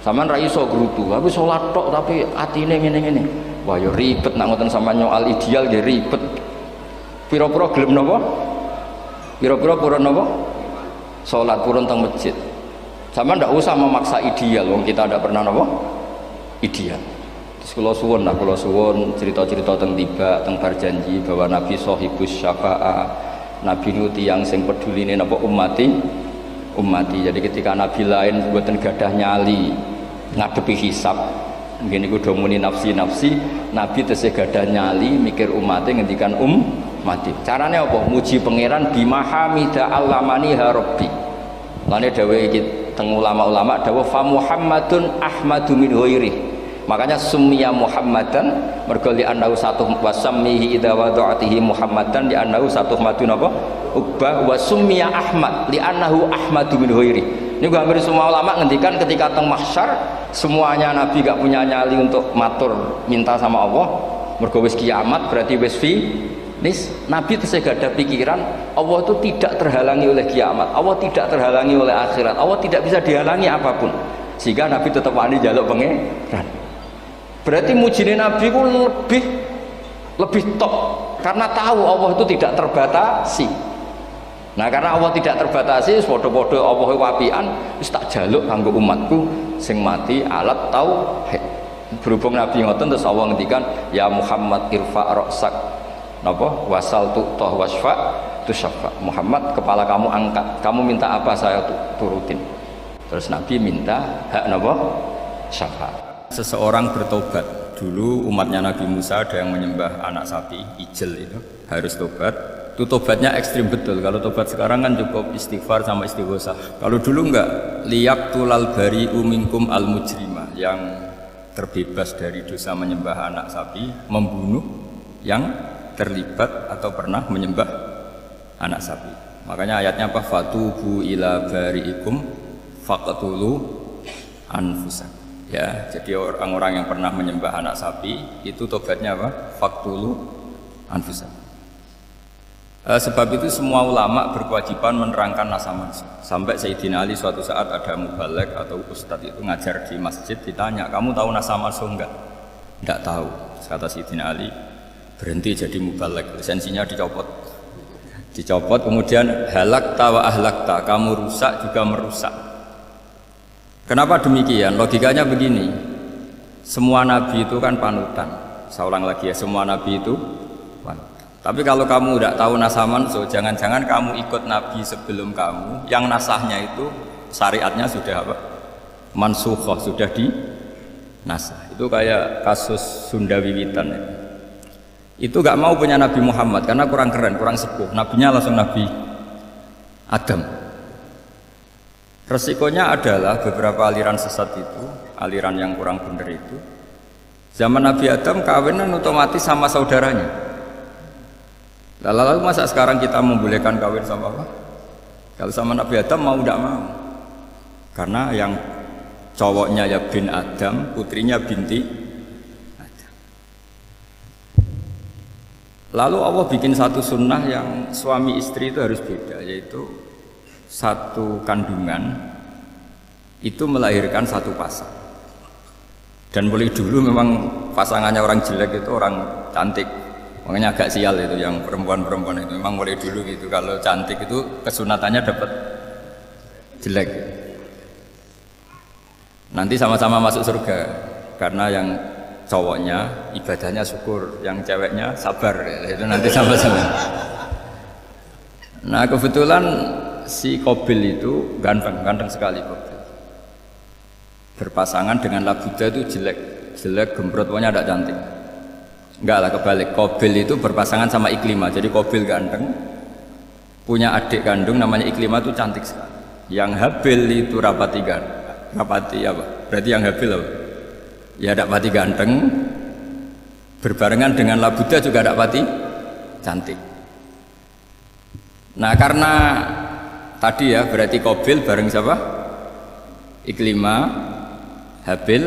Sampeyan ra iso grutu, tapi salat tok tapi atine ngene-ngene. Wah ya ribet nak ngoten sampeyan nyoal ideal nggih ribet. Pira-pira gelem napa? Pira-pira purun napa? Salat purun teng masjid. Sampeyan ndak usah memaksa ideal, wong kita ndak pernah napa? Ideal. Kula suwun lah, kula suwun cerita-cerita teng tiba, teng berjanji bahwa Nabi sahibus syafa'ah. Nabi nu tiyang sing peduline napa ummati. Jadi ketika Nabi lain mboten gadah nyali ngadepi hisab. Nggih niku do muni nafsi-nafsi, Nabi tesih gadah nyali mikir umate ngendikan mati. Carane apa? Muji pangeran bima hamida allamani ha rabbi. Lane dawuh iki teng ulama-ulama dawuh fa Muhammadun ahmadu min ghairihi. Makanya summiya Muhammadan mergo li annahu satu wasammihi idza wada'atihi Muhammadan li annahu satu madun apa ubah wa summiya Ahmad li annahu ahmadu min ghairi. Ini hampir semua ulama ngendikan ketika teng mahsyar semuanya nabi gak punya nyali untuk matur minta sama Allah mergo wis kiamat berarti wis finis. Nabi tesih gak ada pikiran Allah itu tidak terhalangi oleh kiamat, Allah tidak terhalangi oleh akhirat, Allah tidak bisa dihalangi apapun sehingga Nabi tetap wani njaluk pangeran. Berarti mujine Nabi ku lebih top karena tahu Allah itu tidak terbatasi. Nah karena Allah tidak terbatasi, podo-podo Allah wapian, wis tak jaluk kanggo umatku sing mati alat tauhid. Berhubung Nabi ngoten terus Allah ngendikan ya Muhammad irfa ra'sak napa wasal tu'tah wasfa tusaffa. Muhammad kepala kamu angkat, kamu minta apa saya turutin. Terus Nabi minta hak napa syafaat. Seseorang bertobat. Dulu umatnya Nabi Musa ada yang menyembah anak sapi, ijel itu harus tobat. Itu tobatnya ekstrim betul. Kalau tobat sekarang kan cukup istighfar sama istighosah. Kalau dulu enggak, liyak tulal bari uminkum al mujrimah, yang terbebas dari dosa menyembah anak sapi, membunuh yang terlibat atau pernah menyembah anak sapi. Makanya ayatnya apa? Fatubu ila bariikum faqtulu anfusakum. Ya, jadi orang-orang yang pernah menyembah anak sapi itu tobatnya apa? Faqtulu anfusakum. Sebab itu semua ulama berkewajiban menerangkan nasa mansukh. Sampai Sayyidina Ali suatu saat ada mubalek atau ustadz itu ngajar di masjid, ditanya, kamu tahu nasa mansukh enggak? Enggak tahu. Kata Sayyidina Ali, berhenti jadi mubalek, lisensinya dicopot. Dicopot, kemudian halakta wa ahlakta, kamu rusak juga merusak. Kenapa demikian? Logikanya begini, semua nabi itu kan panutan. Saya ulang lagi ya, semua nabi itu panutan. Tapi kalau kamu tidak tahu nasa mansukh, jangan-jangan kamu ikut nabi sebelum kamu yang nasahnya itu syariatnya sudah apa? Mansukhah, sudah di nasah. Itu kayak kasus Sunda Wiwitan ya. Itu gak mau punya Nabi Muhammad karena kurang keren, kurang sepuh. Nabinya langsung Nabi Adam. Resikonya adalah beberapa aliran sesat itu, aliran yang kurang benar itu, zaman Nabi Adam kawinan otomatis sama saudaranya. Lalu masa sekarang kita membolehkan kawin sama apa? Kalau sama Nabi Adam mau tidak mau? Karena yang cowoknya ya bin Adam, putrinya binti Adam. Lalu Allah bikin satu sunnah yang suami istri itu harus beda, yaitu satu kandungan itu melahirkan satu pasang. Dan mulai dulu memang pasangannya orang jelek itu orang cantik, Makanya agak sial itu yang perempuan-perempuan itu. Memang mulai dulu gitu. Kalau cantik itu kesunatannya dapat jelek. Nanti sama-sama masuk surga. Karena yang cowoknya ibadahnya syukur, yang ceweknya sabar. Itu nanti sama-sama. Nah kebetulan si Qabil itu ganteng sekali Qabil. Berpasangan dengan Labuda itu jelek gembrot, pokoknya tidak cantik. Enggak lah, kebalik. Qabil itu berpasangan sama Iklimah. Jadi Qabil ganteng, punya adik kandung namanya Iklimah itu cantik sekali. Yang Habil itu rapati apa? Berarti yang Habil apa? Ya rapati ganteng, berbarengan dengan Labuda juga rapati cantik. Nah karena tadi ya berarti Qabil bareng siapa? Iklimah, Habil,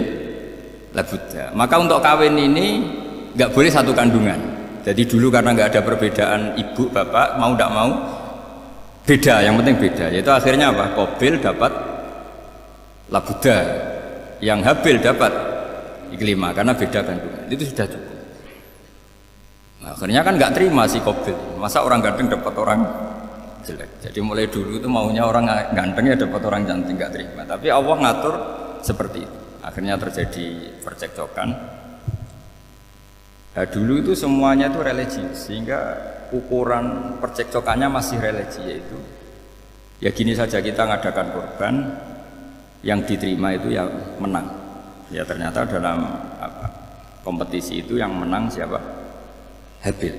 Labuda. Maka untuk kawin ini nggak boleh satu kandungan. Jadi dulu karena nggak ada perbedaan ibu bapak, mau tidak mau beda, yang penting beda. Yaitu akhirnya apa? Qabil dapat Labuda, yang Habil dapat Iklimah karena beda kandungan. Itu sudah cukup. Nah, akhirnya kan nggak terima si Qabil. Masa orang ganteng dapat orang jelek. Jadi mulai dulu itu maunya orang ganteng ya dapat orang cantik, nggak terima. Tapi Allah ngatur seperti itu. Akhirnya terjadi percekcokan. Nah, dulu itu semuanya itu religius, sehingga ukuran percekcokannya masih religi, yaitu ya gini saja, kita ngadakan korban, yang diterima itu ya menang. Ya ternyata dalam kompetisi itu yang menang siapa? Habil.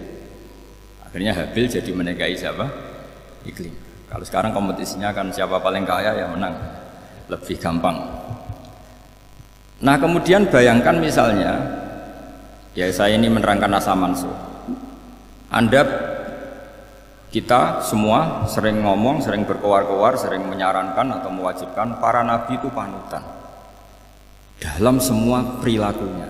Akhirnya Habil jadi menikahi siapa? Iklim. Kalau sekarang kompetisinya kan siapa paling kaya ya menang, lebih gampang. Nah kemudian bayangkan misalnya, ya saya ini menerangkan asa mansuh. Kita semua sering ngomong, sering berkoar-koar, sering menyarankan atau mewajibkan para nabi itu panutan dalam semua perilakunya.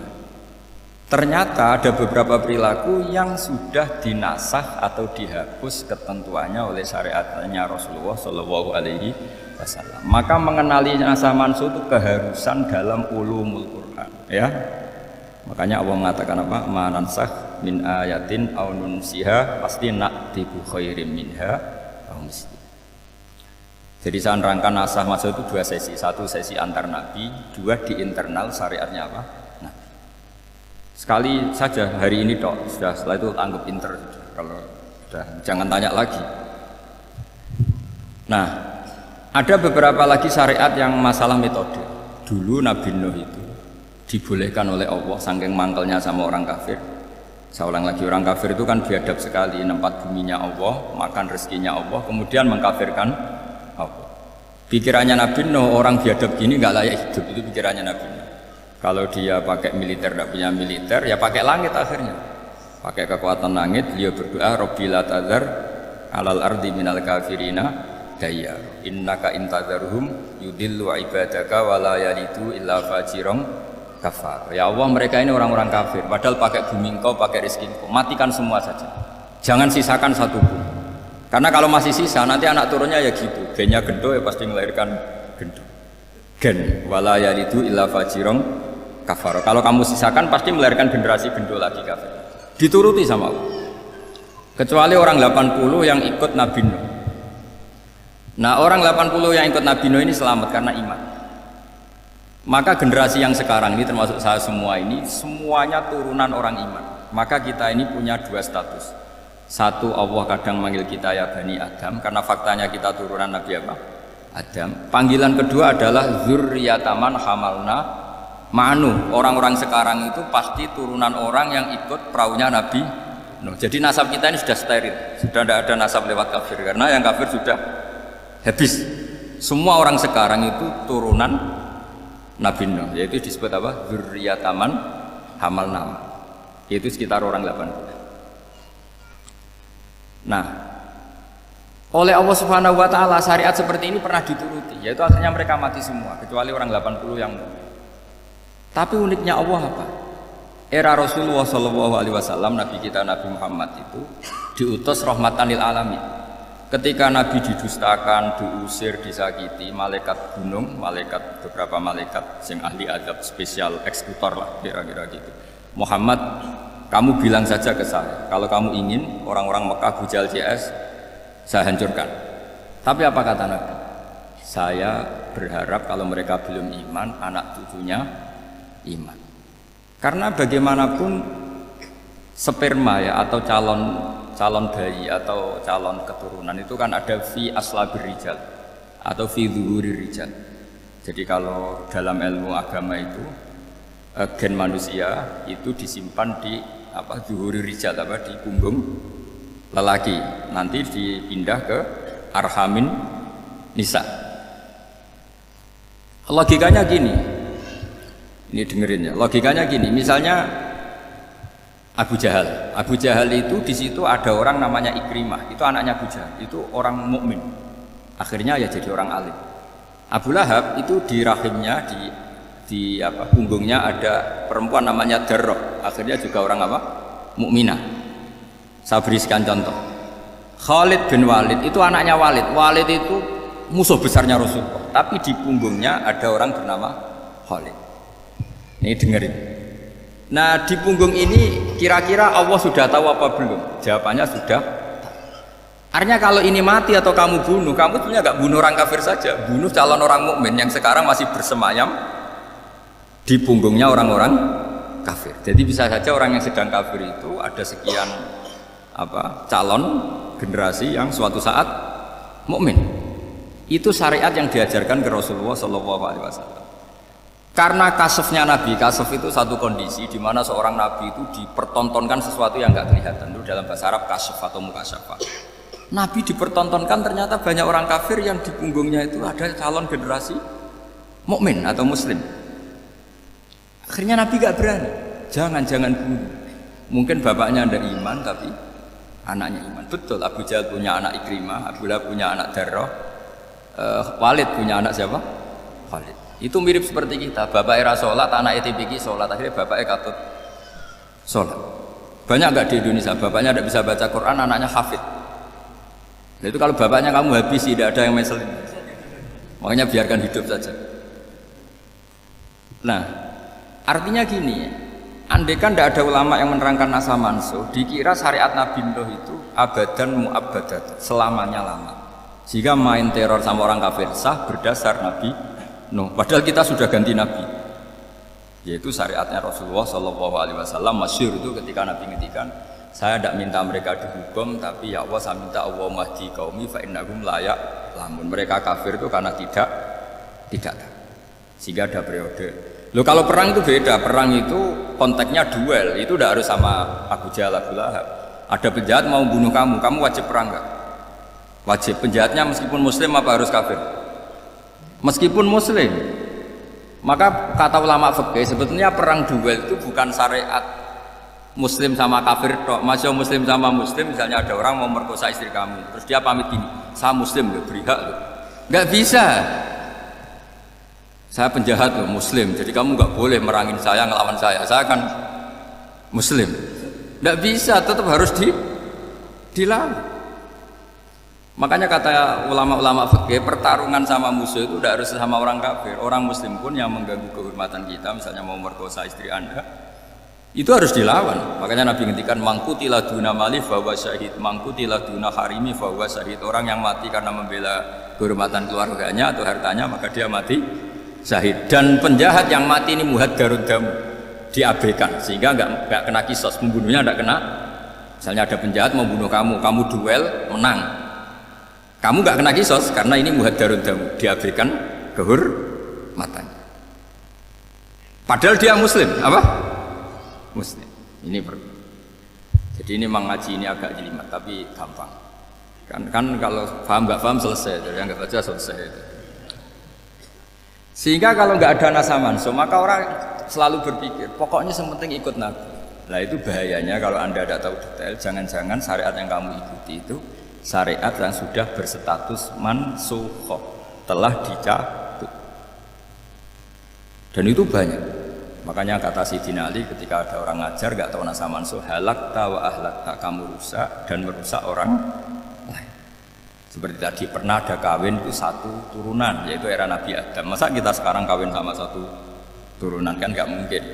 Ternyata ada beberapa perilaku yang sudah dinasah atau dihapus ketentuannya oleh syariatnya Rasulullah Shallallahu Alaihi Wasallam. Maka mengenali nasah mansuh itu keharusan dalam ulumul Quran, ya. Makanya Allah mengatakan apa? Manansah min ayatin aw nunsiha pasti na'tibu khairim minha aw misli. Jadi saya nerangkan nasah mansuh itu dua sesi. Satu sesi antar nabi, dua di internal syariatnya apa? Nabi. Sekali saja hari ini dok, sudah setelah itu anggap inter sudah. Kalau sudah jangan tanya lagi. Nah, ada beberapa lagi syariat yang masalah metode. Dulu Nabi Nuh itu dibolehkan oleh Allah saking mangkelnya sama orang kafir. Saya ulang lagi, orang kafir itu kan biadab sekali, nempat buminya Allah, makan rezekinya Allah, kemudian mengkafirkan Allah. Pikirannya Nabi Nuh, orang biadab gini nggak layak hidup, itu pikirannya Nabi Nuh. Kalau dia pakai militer, tidak punya militer, ya pakai langit akhirnya, pakai kekuatan langit. Dia berdoa, Rabbi la tadzar alal ardi minal kafirina dayyar, innaka intadzarhum yudillu ibadaka wa la yalidu illa fajirong kafar. Ya Allah, mereka ini orang-orang kafir, padahal pakai bumi engkau, pakai rezeki engkau, matikan semua saja, jangan sisakan satu pun. Karena kalau masih sisa, nanti anak turunnya ya gitu, gennya gendo ya pasti melahirkan gendo, gen wala yalidu illa fajirong kafar. Kalau kamu sisakan pasti melahirkan generasi gendo lagi kafir. Dituruti sama Allah, kecuali orang 80 yang ikut Nabi Nuh. Nah orang 80 yang ikut Nabi Nuh ini selamat karena iman. Maka generasi yang sekarang ini termasuk saya semua ini semuanya turunan orang iman. Maka kita ini punya dua status. Satu, Allah kadang manggil kita ya Bani Adam karena faktanya kita turunan Nabi apa? Adam. Panggilan kedua adalah zurriyataman hamalna ma'nu. Orang-orang sekarang itu pasti turunan orang yang ikut perahunya Nabi Nuh. Jadi nasab kita ini sudah steril, sudah tidak ada nasab lewat kafir karena yang kafir sudah habis. Semua orang sekarang itu turunan Nabi Nuh, yaitu disebut apa? Zurriyataman hamal nama. Itu sekitar orang 80. Nah, oleh Allah Subhanahu wa taala syariat seperti ini pernah dituruti, yaitu akhirnya mereka mati semua kecuali orang 80 yang mukmin. Tapi uniknya Allah apa? Era Rasulullah Shallallahu Alaihi Wasallam, Nabi kita Nabi Muhammad itu diutus rahmatan lil alamin. Ketika Nabi didustakan, diusir, disakiti, malaikat gunung, beberapa malaikat yang ahli adab spesial eksekutor lah kira-kira gitu. Muhammad kamu bilang saja ke saya, kalau kamu ingin orang-orang Mekah Abu Jahal CS, saya hancurkan. Tapi apa kata Nabi? Saya berharap kalau mereka belum iman, anak cucunya iman. Karena bagaimanapun sperma ya atau calon bayi atau calon keturunan itu kan ada fi aslabir rijal atau fi zuhuri rijal. Jadi kalau dalam ilmu agama itu gen manusia itu disimpan di zuhuri rijal di punggung lelaki, nanti dipindah ke arhamin nisa. Logikanya gini, ini dengerin ya. Logikanya gini, misalnya Abu Jahal itu di situ ada orang namanya Ikrimah, itu anaknya Abu Jahal, itu orang mukmin. Akhirnya ya jadi orang alim. Abu Lahab itu di rahimnya di punggungnya ada perempuan namanya Darrah, akhirnya juga orang mukminah. Saya berikan contoh. Khalid bin Walid itu anaknya Walid itu musuh besarnya Rasulullah, tapi di punggungnya ada orang bernama Khalid. Ini dengerin. Nah, di punggung ini kira-kira Allah sudah tahu apa belum? Jawabannya sudah. Artinya kalau ini mati atau kamu bunuh, kamu sebenarnya nggak bunuh orang kafir saja, bunuh calon orang mukmin yang sekarang masih bersemayam di punggungnya orang-orang kafir. Jadi bisa saja orang yang sedang kafir itu ada sekian calon generasi yang suatu saat mukmin. Itu syariat yang diajarkan ke Rasulullah SAW. Karena kasafnya Nabi, kasaf itu satu kondisi di mana seorang Nabi itu dipertontonkan sesuatu yang nggak kelihatan. Itu dalam bahasa Arab kasaf atau mukasyafah. Nabi dipertontonkan ternyata banyak orang kafir yang di punggungnya itu ada calon generasi mukmin atau muslim. Akhirnya Nabi gak berani, jangan bunuh. Mungkin bapaknya ada iman tapi anaknya iman. Betul, Abu Jahal punya anak Ikrimah, Abu Lahab punya anak Darrah, Walid punya anak siapa? Khalid. Itu mirip seperti kita, bapaknya sholat, anak ETPK sholat, akhirnya bapaknya katut sholat. Banyak gak di Indonesia, bapaknya tidak bisa baca Quran, anaknya hafid. Nah, itu kalau bapaknya kamu habis, tidak ada yang meselin. Makanya biarkan hidup saja. Nah, artinya gini, andaikan tidak ada ulama yang menerangkan nasa mansuh, dikira syariat Nabi Nuh itu abadan mu'abbadat, selamanya lama. Sehingga main teror sama orang kafir sah berdasar Nabi Nuh. Padahal kita sudah ganti Nabi, yaitu syariatnya Rasulullah SAW. Masyhur itu ketika Nabi ngendikan, saya tidak minta mereka dihukum, tapi ya Allah saya minta Allah mahdi qaumi fa innahum la ya'lamun. Mereka kafir itu karena tidak sehingga ada periode. Loh, kalau perang itu beda, perang itu konteksnya duel, itu tidak harus sama Abu Jahal, Abu Lahab. Ada penjahat mau bunuh kamu wajib perang nggak? Wajib. Penjahatnya meskipun muslim apa harus kafir? Meskipun muslim. Maka kata ulama fikih sebetulnya perang duel itu bukan syariat muslim sama kafir toh. Masih muslim sama muslim, misalnya ada orang mau merkosa istri kamu, terus dia pamit gini, saya muslim loh, beri hak loh. Nggak bisa. Saya penjahat loh, muslim, jadi kamu nggak boleh merangin saya, ngelawan saya kan muslim. Nggak bisa, tetap harus dilawan. Makanya kata ulama-ulama fikih, pertarungan sama musuh itu tidak harus sama orang kafir. Orang muslim pun yang mengganggu kehormatan kita, misalnya mau merkosa istri Anda, itu harus dilawan. Makanya Nabi ngendikan mangkutila duna mali fahuwa syahid, mangkutila duna harimi fahuwa syahid. Orang yang mati karena membela kehormatan keluarganya atau hartanya, maka dia mati syahid. Dan penjahat yang mati ini muhaddarud dam, diabaikan sehingga nggak kena kisos, membunuhnya nggak kena. Misalnya ada penjahat mau bunuh kamu duel menang, kamu nggak kena kisos karena ini muhaddarud dam, diabaikan kehormatannya. Padahal dia muslim, apa? Muslim. Ini jadi ini mengaji ini agak jelimet tapi gampang. Kan kalau paham nggak paham selesai, jadi nggak baca selesai. Sehingga kalau nggak ada nasa mansuh, maka orang selalu berpikir pokoknya yang penting ikut Nabi. Nah itu bahayanya kalau Anda tidak tahu detail. Jangan-jangan syariat yang kamu ikuti itu syariat yang sudah berstatus mansukh, telah dicabut. Dan itu banyak. Makanya kata Sayyidina Ali ketika ada orang ngajar gak tahu nasa mansuh, halakta wa ahlakta, kamu rusak dan merusak orang lain. Seperti tadi pernah ada kawin itu satu turunan, yaitu era Nabi Adam. Masa kita sekarang kawin sama satu turunan, kan gak mungkin.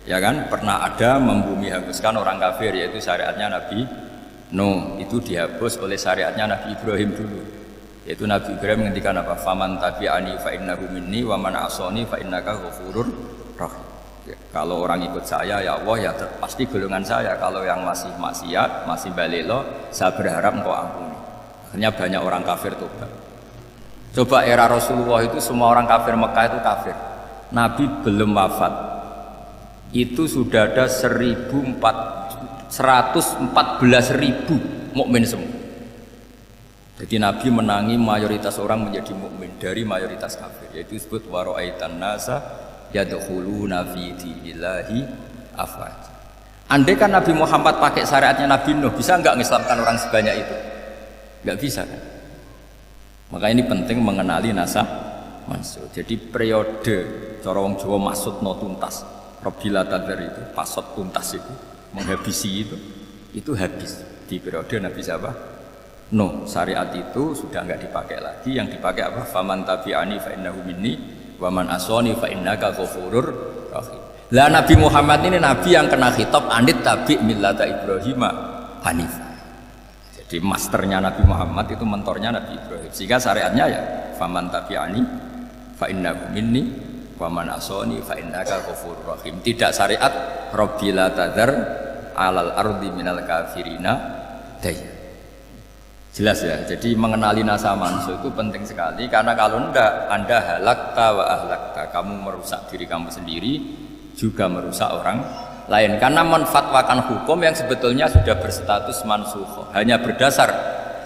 Ya kan, pernah ada membumi hanguskan orang kafir, yaitu syariatnya Nabi Nuh. Itu dihapus oleh syariatnya Nabi Ibrahim dulu. Yaitu Nabi Ibrahim menghentikan apa? Faman tabi'ani fa innahu minni wa man asani fa innaka ghafurur rahim. Ya, kalau orang ikut saya ya Allah ya pasti golongan saya. Kalau yang masih maksiat, masih balelo, saya berharap engkau ampuni. Akhirnya banyak orang kafir tobat. Coba era Rasulullah itu semua orang kafir Mekah itu kafir. Nabi belum wafat. Itu sudah ada 114.000 mukmin semua. Jadi Nabi menangi mayoritas orang menjadi mukmin dari mayoritas kafir. Yaitu disebut wara'aitan nasa yadkhuluna fi dinillahi afwaj. Andai kan Nabi Muhammad pakai syariatnya Nabi Nuh, bisa enggak mengislamkan orang sebanyak itu? Enggak bisa kan? Maka ini penting mengenali nasah maksud. Jadi periode cara wong Jawa maksudno tuntas. Robila tadar itu, pasot tuntas itu, menghabisi itu habis di periode Nabi siapa? No, syariat itu sudah enggak dipakai lagi. Yang dipakai apa? Faman tabi'ani fa innahu minni wa man asani fa innaka ghafurur rahim. Lah Nabi Muhammad ini nabi yang kena khitab anit tabi' millata Ibrahim hanifah. Jadi masternya Nabi Muhammad itu mentornya Nabi Ibrahim. Sehingga syariatnya ya faman tabi'ani fa innahu minni wa man asani fa innaka ghafurur rahim. Tidak syariat Rabbil tadzar alal ardi minal kafirina dayya. Jelas ya. Jadi mengenali nasa mansuh itu penting sekali karena kalau enggak Anda halakta wa ahlakta, kamu merusak diri kamu sendiri juga merusak orang lain karena menfatwakan hukum yang sebetulnya sudah berstatus mansukh hanya berdasar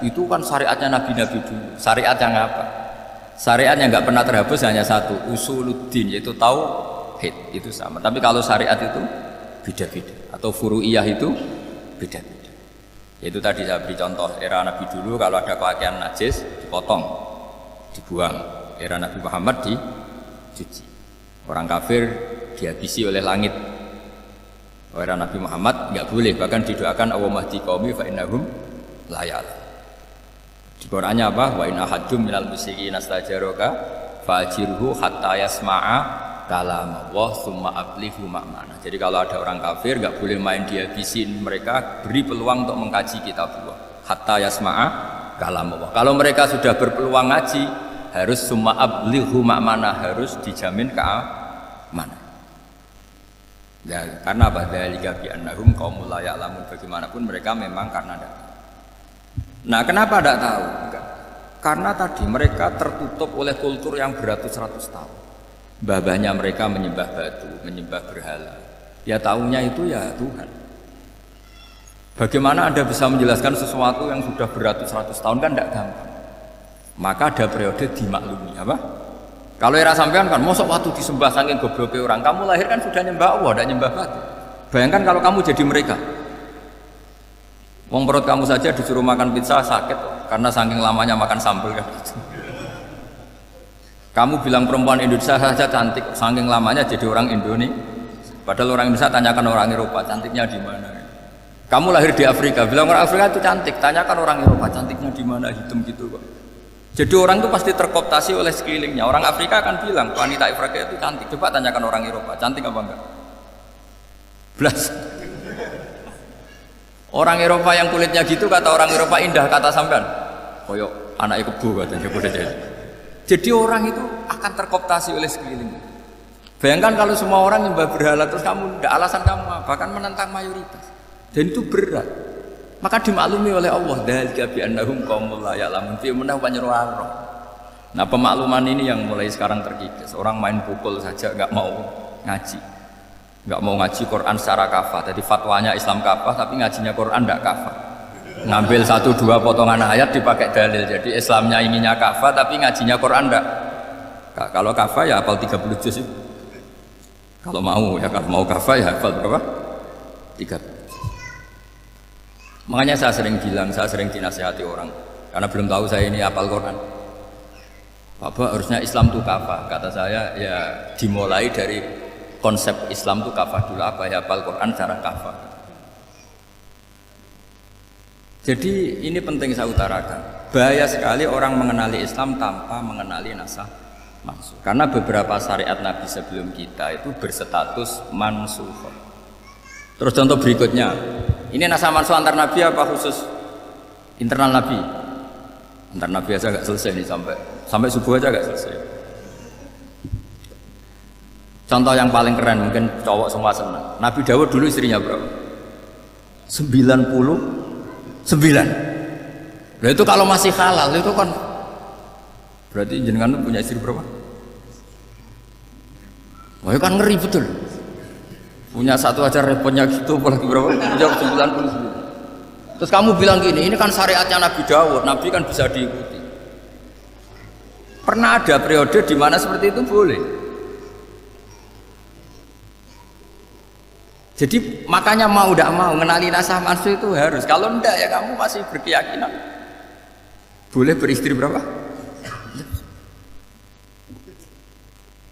itu kan syariatnya nabi-nabi dulu. Syariat yang apa? Syariat yang nggak pernah terhapus hanya satu, usuluddin, yaitu tauhid, itu sama. Tapi kalau syariat itu beda-beda, atau furu'iyah itu beda-beda. Yaitu tadi saya beri contoh era Nabi dulu, kalau ada pakaian najis dipotong, dibuang. Era Nabi Muhammad dicuci. Orang kafir dihabisi oleh langit. Era Nabi Muhammad nggak boleh, bahkan didoakan Allahumma hdi qaumi fa innahum la ya'lamun. Di Qur'annya apa? Wa in ahadum minal musyrikin astajaraka fajirhu hatta yasma'a kalam Allah tsumma ablighu ma'mana. Jadi kalau ada orang kafir enggak boleh main dihabisin, mereka beri peluang untuk mengkaji kitabullah hatta yasma'a kalam Allah. Kalau mereka sudah berpeluang ngaji, harus tsumma ablighu ma'mana, harus dijamin keamanan. Ya, karena apa? Dzalika bi annahum qaumul la ya'lamun. Bagaimanapun mereka memang karena ada. Nah, kenapa tidak tahu? Enggak. Karena tadi mereka tertutup oleh kultur yang beratus-ratus tahun. Mbah-mbahnya mereka menyembah batu, menyembah berhala. Ya tahunya itu ya Tuhan. Bagaimana Anda bisa menjelaskan sesuatu yang sudah beratus-ratus tahun kan tidak gampang. Maka ada periode dimaklumi apa? Kalau era sampean kan mosok waktu disembah saking gobloknya orang, kamu lahir kan sudah nyembah Allah, tidak nyembah batu. Bayangkan kalau kamu jadi mereka. Wong perut kamu saja disuruh makan pizza sakit karena saking lamanya makan sambal kan. Kamu bilang perempuan Indonesia saja cantik, saking lamanya jadi orang Indonesia. Padahal orang Indonesia tanyakan orang Eropa cantiknya di mana. Kamu lahir di Afrika, bilang orang Afrika itu cantik, tanyakan orang Eropa cantiknya di mana, hitam gitu kok. Jadi orang itu pasti terkooptasi oleh sekelilingnya. Orang Afrika akan bilang wanita Afrika itu cantik, coba tanyakan orang Eropa cantik apa enggak. Blas. Orang Eropa yang kulitnya gitu kata orang Eropa indah, kata sampean koyok anak kebo katanya. Jadi orang itu akan terkooptasi oleh sekeliling. Bayangkan kalau semua orang nyembah berhala terus kamu tidak, alasan kamu apa? Kan menentang mayoritas. Dan itu berat. Maka dimaklumi oleh Allah dzalika bi annahum qaumul la ya'lamun fi manah panyeruan. Nah, pemakluman ini yang mulai sekarang terkikis. Orang main pukul saja nggak mau ngaji. Nggak mau ngaji Quran secara kafah. Jadi fatwanya Islam kafah tapi ngajinya Quran enggak kafah. Ngambil 1-2 potongan ayat dipakai dalil. Jadi Islamnya inginnya kafah tapi ngajinya Quran enggak. Kalau kafah ya hafal 30 juz. Kalau mau ya, kalau mau kafah ya hafal berapa? 30. Makanya saya sering bilang, saya sering dinasihati orang karena belum tahu saya ini hafal Quran. Bapak harusnya Islam itu kafah. Kata saya ya dimulai dari konsep Islam itu kafah dulu, apa ya hafal Quran secara kafah. Jadi ini penting saya utarakan. Bahaya sekali orang mengenali Islam tanpa mengenali nasah mansukh. Karena beberapa syariat Nabi sebelum kita itu berstatus mansukh. Terus contoh berikutnya, ini nasakh mansukh antar Nabi apa khusus internal Nabi? Antar Nabi aja nggak selesai nih sampai subuh aja nggak selesai. Contoh yang paling keren mungkin cowok semua senang. Nabi Dawud dulu istrinya berapa? 99. Nah itu kalau masih halal itu kan berarti jenengan punya istri berapa? Wah itu kan ngeri betul. Punya satu aja repotnya gitu, apalagi berapa? Punya 99. Terus kamu bilang gini, ini kan syariatnya Nabi Dawud, Nabi kan bisa diikuti. Pernah ada periode di mana seperti itu boleh. Jadi makanya mau tidak mau mengenali nasakh mansukh itu harus. Kalau enggak ya kamu masih berkeyakinan boleh beristri berapa?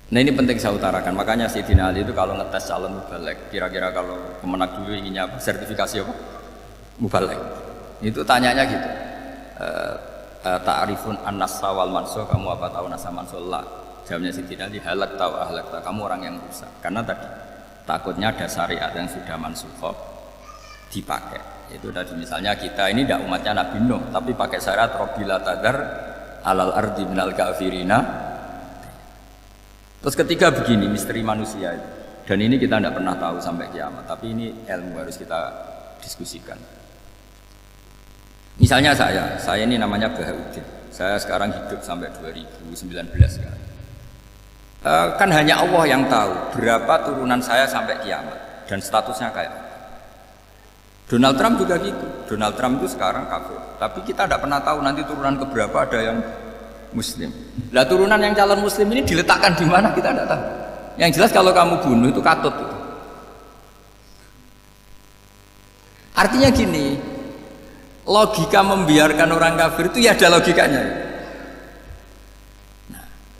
Nah ini penting saya utarakan. Makanya Sayyidina Ali itu kalau ngetes calon mubalek, kira-kira kalau kemenak dulu inginnya apa? Sertifikasi apa? Mubalek. Itu tanyanya gitu. Ta'rifun an-nassa wal mansukh, kamu apa tahu nasakh mansukh? La. Jawabnya Sayyidina Ali, halak tahu ahlak tahu. Kamu orang yang rusak. Karena tadi takutnya ada syariat yang sudah mansukh dipakai. Itu tadi misalnya kita ini tidak umatnya Nabi Nuh, tapi pakai syariat Rabbila tadar alal ardi minal kafirina. Terus ketiga begini, misteri manusia itu. Dan ini kita tidak pernah tahu sampai kiamat, tapi ini ilmu harus kita diskusikan. Misalnya saya ini namanya Bahaudin. Saya sekarang hidup sampai 2019 kan. Kan hanya Allah yang tahu berapa turunan saya sampai kiamat dan statusnya kayak Donald Trump juga gitu. Donald Trump itu sekarang kafir, tapi kita tidak pernah tahu nanti turunan keberapa ada yang Muslim. Lah turunan yang calon Muslim ini diletakkan di mana kita tidak tahu. Yang jelas kalau kamu bunuh itu katut itu. Artinya gini, logika membiarkan orang kafir itu ya ada logikanya.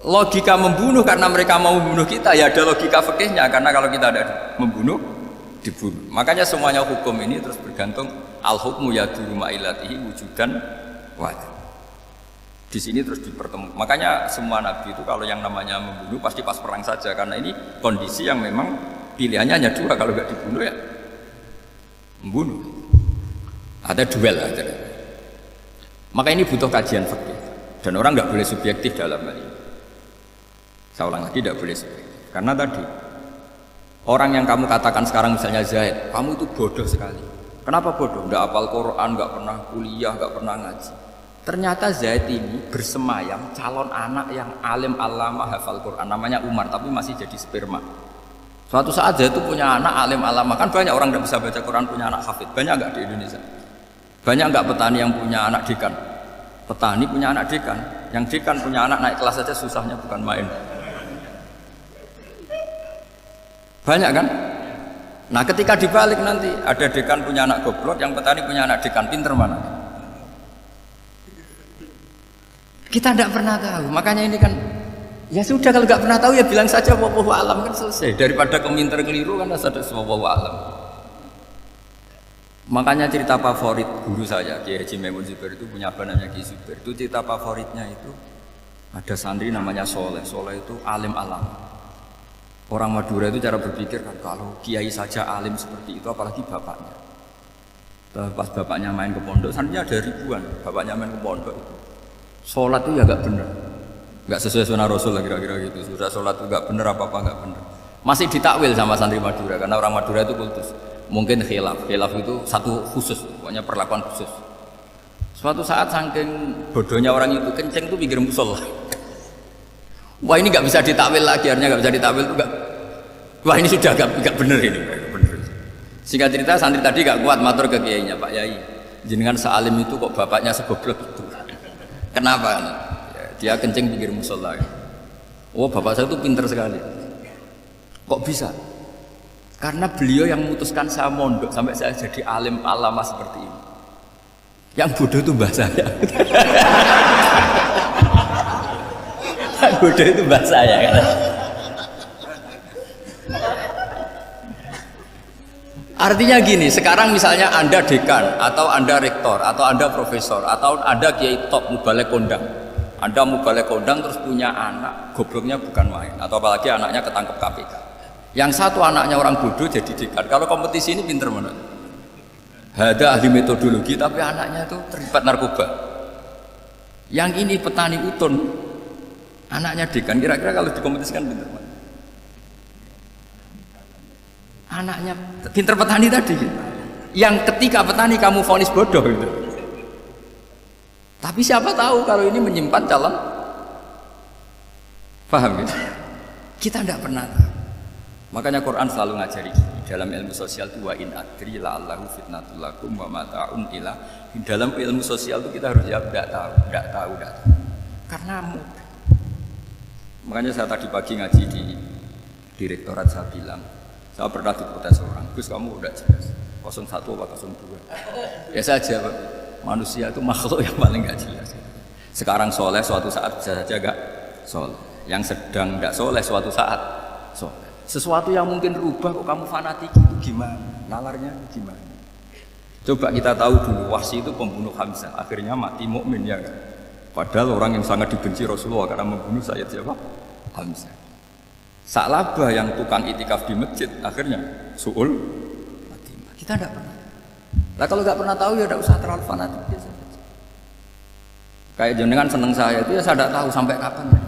Logika membunuh karena mereka mau membunuh kita ya ada logika fikihnya, karena kalau kita ada membunuh dibunuh. Makanya semuanya hukum ini terus bergantung al-hukmu yaduru ma'ilatihi wujudan wajib. Di sini terus dipertemukan. Makanya semua nabi itu kalau yang namanya membunuh pasti pas perang saja, karena ini kondisi yang memang pilihannya hanya dua, kalau nggak dibunuh ya membunuh. Ada duel aja. Maka ini butuh kajian fikih dan orang nggak boleh subjektif dalam hal ini. Saya ulang lagi, tidak boleh subjektif. Karena tadi orang yang kamu katakan sekarang misalnya Zaid, kamu itu bodoh sekali. Kenapa bodoh? Nggak hafal Quran, nggak pernah kuliah, nggak pernah ngaji. Ternyata Zaid ini bersemayam calon anak yang alim alama hafal Quran, namanya Umar, tapi masih jadi sperma. Suatu saat Zaid itu punya anak alim alama, kan banyak orang nggak bisa baca Quran punya anak hafid, banyak nggak di Indonesia? Banyak nggak petani yang punya anak dekan? Petani punya anak dekan, yang dekan punya anak naik kelas saja susahnya bukan main. Banyak kan? Nah ketika dibalik nanti ada dekan punya anak goblok, yang petani punya anak dekan, pinter mana? Kita tidak pernah tahu. Makanya ini kan ya sudah, kalau nggak pernah tahu ya bilang saja wallahu alam, kan selesai. Daripada keminter keliru kan ada wallahu alam. Makanya cerita favorit guru saya Kiai Haji Maimun Zubair itu punya apa namanya Ki Zubair. Itu cerita favoritnya itu ada santri namanya Soleh. Soleh itu alim alam. Orang Madura itu cara berpikir kan kalau kiai saja alim seperti itu, apalagi bapaknya. Pas bapaknya main ke pondok, santrinya ada ribuan. Bapaknya main ke pondok itu sholat itu ya gak bener, gak sesuai sunnah Rasul lah kira-kira gitu. Sudah sholat itu gak bener, apa-apa gak bener. Masih ditakwil sama santri Madura, karena orang Madura itu kultus. Mungkin khilaf itu satu khusus, pokoknya perlakuan khusus. Suatu saat saking bodohnya orang itu, kenceng tuh pinggir musola. Wah ini nggak bisa ditakwil lagi, artinya nggak bisa ditakwil tuh nggak. Wah ini sudah nggak bener ini, bener. Singkat cerita santri tadi nggak kuat matur ke kiainya, Pak Yai, jenengan sealim itu kok bapaknya segoblok itu. Kenapa? Ya, dia kencing pinggir musola. Oh bapak saya itu pinter sekali. Kok bisa? Karena beliau yang memutuskan saya mondok sampai saya jadi alim alama seperti ini. Yang bodoh itu mbah saya. Bodoh itu mbah saya kan. Artinya gini, sekarang misalnya Anda dekan atau Anda rektor atau Anda profesor atau Anda kiai top mubalek kondang, Anda mau balik kondang terus punya anak, gobloknya bukan main. Atau apalagi anaknya ketangkep KPK. Yang satu anaknya orang bodoh jadi dekan. Kalau kompetisi ini pinter mana? Ada ahli metodologi tapi anaknya itu terlibat narkoba. Yang ini petani utun, anaknya dekan. Kira-kira kalau dikompetisikan pinter mana? Anaknya pinter petani tadi. Yang ketika petani kamu vonis bodoh gitu. Tapi siapa tahu kalau ini menyimpan calon, paham gitu? Kita tidak pernah tahu. Makanya Quran selalu ngajari dalam ilmu sosial itu wa in adri la'allahu fitnatul lakum wa mata'un ila. Dalam ilmu sosial itu kita harus jawab tidak tahu. Karena mudah. Makanya saya tadi pagi ngaji di direktorat, saya bilang, saya pernah diprotes orang, Gus kamu udah jelas 01 apa 02. Ya saya jawab, manusia itu makhluk yang paling gak jelas. Sekarang soleh, suatu saat bisa saja gak soleh. Yang sedang gak soleh, suatu saat soleh. Sesuatu yang mungkin rubah kok kamu fanatik itu gimana? Nalarnya gimana? Coba kita tahu dulu, Wahsy itu pembunuh Hamzah, akhirnya mati mukmin ya kan? Padahal orang yang sangat dibenci Rasulullah karena membunuh Sayyid siapa? Hamzah. Sa'labah yang tukang itikaf di masjid, akhirnya su'ul Fatimah. Kita tidak pernah. Nah kalau nggak pernah tahu ya tidak usah terlalu fanatik biasa. Kayak jenengan seneng saya itu ya saya tidak tahu sampai kapan ya.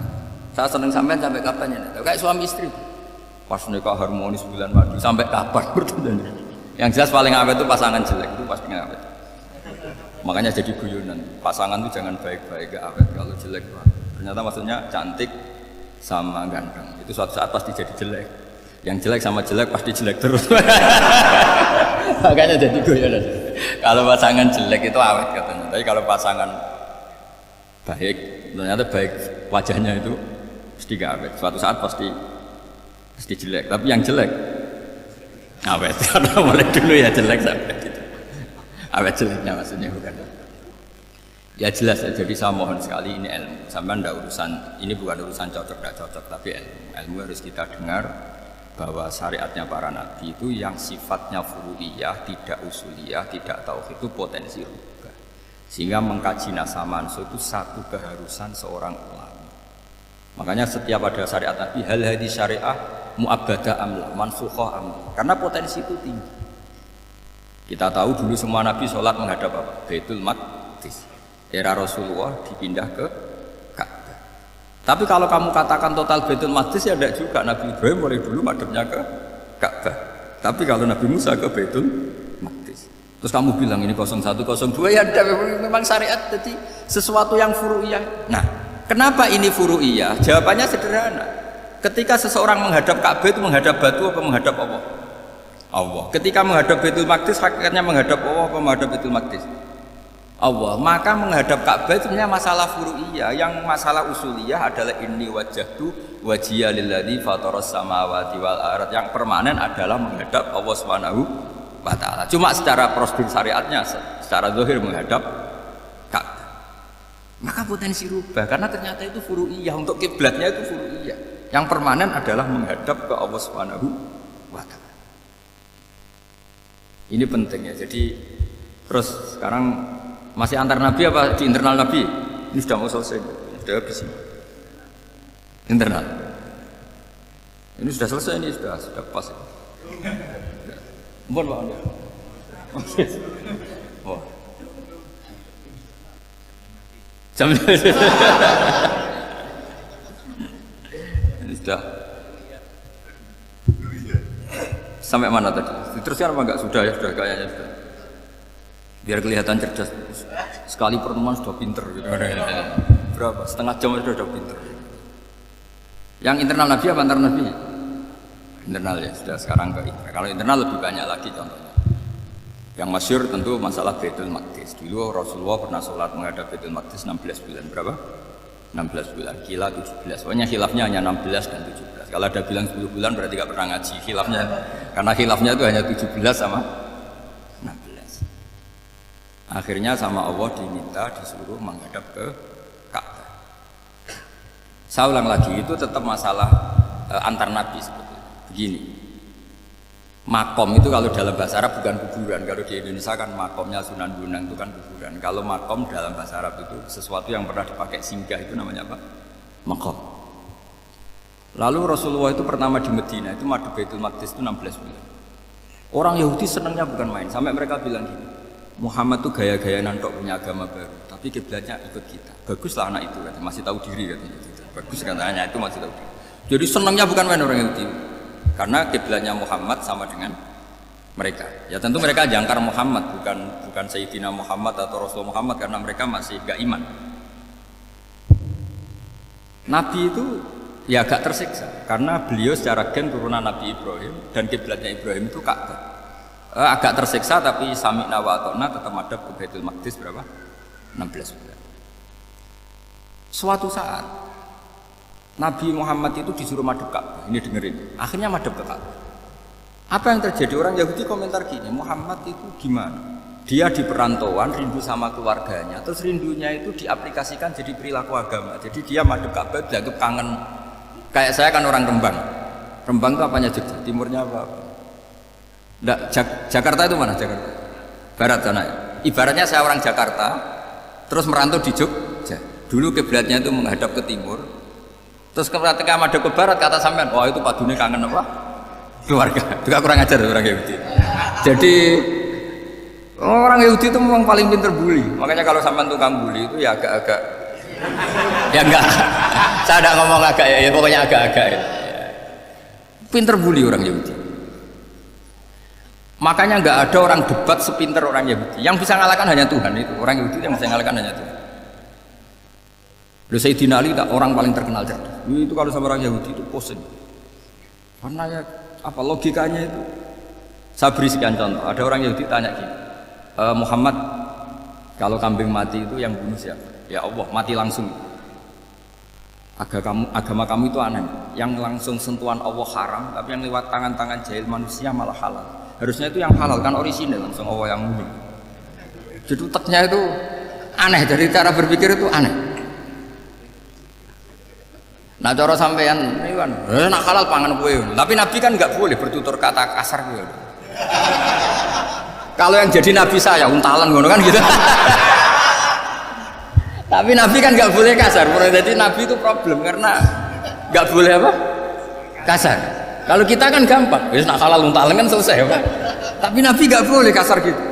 Saya seneng sampai kapan ya. Kayak suami istri. Pas nikah harmonis bulan madu sampai kapan bertanya. Yang jelas paling awet itu pasangan jelek itu pasti awet. Makanya jadi guyonan. Pasangan itu jangan baik-baik gak awet, kalau jelek ternyata maksudnya cantik sama ganteng. Itu suatu saat pasti jadi jelek. Yang jelek sama jelek pasti jelek terus. Makanya jadi guyonan. Kalau pasangan jelek itu awet katanya. Tapi kalau pasangan baik, ternyata baik wajahnya itu pasti gak awet. Suatu saat pasti jelek. Tapi yang jelek awet. Karena mulai dulu ya jelek sampai gitu. Awet jeleknya maksudnya bukan. Ya jelas ya. Jadi saya mohon sekali ini ilmu. Sampai ndak urusan ini bukan urusan cocok tidak cocok, tapi ilmu. Ilmu harus kita dengar bahwa syariatnya para nabi itu yang sifatnya furu'iyah, tidak usuliyah, tidak tauhid itu potensi rubah. Sehingga mengkaji nasab mansukh itu satu keharusan seorang ulama. Makanya setiap ada syariat nabi, hal hadis syariah mu'abbadah amla, mansukhah amla. Karena potensi itu tinggi. Kita tahu dulu semua nabi sholat menghadap apa? Baitul Maqdis. Era Rasulullah dipindah ke Ka'bah. Tapi kalau kamu katakan total Baitul Maqdis ya tidak juga. Nabi Ibrahim mulai dulu madhabnya ke Ka'bah. Tapi kalau Nabi Musa ke Baitul Maqdis. Terus kamu bilang ini 01, 02 ya memang syariat jadi sesuatu yang furu'iyah. Nah, kenapa ini furu'iyah? Jawabannya sederhana. Ketika seseorang menghadap Ka'bah itu menghadap batu apa menghadap Allah? Allah. Ketika menghadap Baitul Maqdis hakikatnya menghadap Allah apa menghadap Baitul Maqdis? Allah. Maka menghadap Ka'bah itu sebenarnya masalah furu'iyah. Yang masalah usuliyah adalah inni wajjahtu wajhiya lilladzi fataras samawati wal ardh. Yang permanen adalah menghadap Allah Subhanahu wa taala. Cuma secara prosedur syariatnya secara zahir menghadap Ka'bah. Maka potensi rubah karena ternyata itu furu'iyah. Untuk kiblatnya itu furu'iyah. Yang permanen adalah menghadap ke Allah Subhanahu wa taala. Ini penting ya. Jadi terus sekarang masih antar nabi apa di internal nabi? Ini sudah mau selesai, sudah habis ini. Internal. Ini sudah selesai, ini sudah pas. Mohon maaf ya. Oh. Jam ini sudah. Sampai mana tadi? Diteruskan apa enggak? Sudah ya, sudah kayaknya sudah. Biar kelihatan cerdas. Sekali pertemuan sudah pinter gitu. Berapa? Setengah jam sudah pinter. Yang internal nabi apa antar nabi? Internal ya, sudah sekarang ke internal. Kalau internal lebih banyak lagi contohnya. Yang masyhur tentu masalah Baitul Maqdis. Dulu Rasulullah pernah sholat menghadap Baitul Maqdis 16 bulan. Berapa? 16 bulan. Kila 17. Pokoknya khilafnya hanya 16 dan 17. Kalau ada bilang 10 bulan berarti gak pernah ngaji khilafnya. Karena khilafnya itu hanya 17 sama 16. Akhirnya sama Allah diminta disuruh menghadap ke Ka'bah. Saya ulang lagi, itu tetap masalah antar nabi seperti itu. Begini, Makom itu kalau dalam bahasa Arab bukan kuburan. Kalau di Indonesia kan makomnya Sunan Bonang itu kan kuburan. Kalau makom dalam bahasa Arab itu sesuatu yang pernah dipakai singgah, itu namanya apa? Makom. Lalu Rasulullah itu pertama di Medina itu madhep Baitul Maqdis itu 16 bulan. Orang Yahudi senangnya bukan main, sampai mereka bilang gini, Muhammad tuh gaya-gaya nantok punya agama baru, tapi kiblatnya ikut kita. Baguslah anak itu, katanya, masih tahu diri katanya. Bagus katanya itu masih tahu diri. Jadi senangnya bukan main orang Yahudi. Karena kiblatnya Muhammad sama dengan mereka. Ya tentu mereka jangkar Muhammad, bukan Sayyidina Muhammad atau Rasul Muhammad, karena mereka masih gak iman. Nabi itu ya agak tersiksa karena beliau secara gen turunan Nabi Ibrahim dan kiblatnya Ibrahim itu Ka'bah. Agak tersiksa tapi sami'na wa ata'na tetap madhab ke Baitul Maqdis berapa? 16 bulan. Suatu saat Nabi Muhammad itu disuruh madhep Ka'bah. Ini dengerin. Akhirnya madhep ke Ka'bah. Apa yang terjadi? Orang Yahudi komentar gini, Muhammad itu gimana? Dia di perantauan, rindu sama keluarganya. Terus rindunya itu diaplikasikan jadi perilaku agama. Jadi dia madhep Ka'bah dianggap kangen. Kayak saya kan orang Rembang. Rembang itu apanya Jogja? Timurnya apa? Nggak, Jakarta itu mana Jakarta? Barat sana. Ibaratnya saya orang Jakarta, terus merantau di Jogja. Dulu kiblatnya itu menghadap ke timur. Terus ketika madhep ke barat kata sampean, wah itu padune kangen apa? Keluarga. Juga kurang ajar orang Yahudi. Jadi orang Yahudi itu memang paling pinter bully. Makanya kalau sampean tukang bully itu ya agak-agak ya enggak. Saya tidak ngomong agak ya, pokoknya agak-agak ya. Pinter bully orang Yahudi. Makanya enggak ada orang debat sepinter orang Yahudi. Yang bisa ngalahkan hanya Tuhan itu. Orang Yahudi yang bisa ngalahkan hanya Tuhan. Sayyidina Ali orang paling terkenal cerdas. Itu kalau sama orang Yahudi itu pusing. Karena ya apa logikanya itu? Saya beri sekian contoh. Ada orang Yahudi tanya gini, Muhammad, kalau kambing mati itu yang bunuh siapa? Ya Allah, mati langsung. Agama kamu itu aneh. Yang langsung sentuhan Allah haram, tapi yang lewat tangan-tangan jahil manusia malah halal. Harusnya itu yang halal kan orisinal, langsung Allah yang bunuh. Jadi uteknya itu aneh, dari cara berpikir itu aneh. Nah cara sampean ini kan, nak halal pangan kue. Tapi Nabi kan nggak boleh bertutur kata kasar kue. Kalau yang jadi Nabi saya untalan ngono kan gitu. Tapi Nabi kan nggak boleh kasar. Jadi Nabi itu problem karena nggak boleh apa? Kasar. Kalau kita kan gampang, wis nak halal untalan kan selesai. Apa? Tapi Nabi nggak boleh kasar gitu.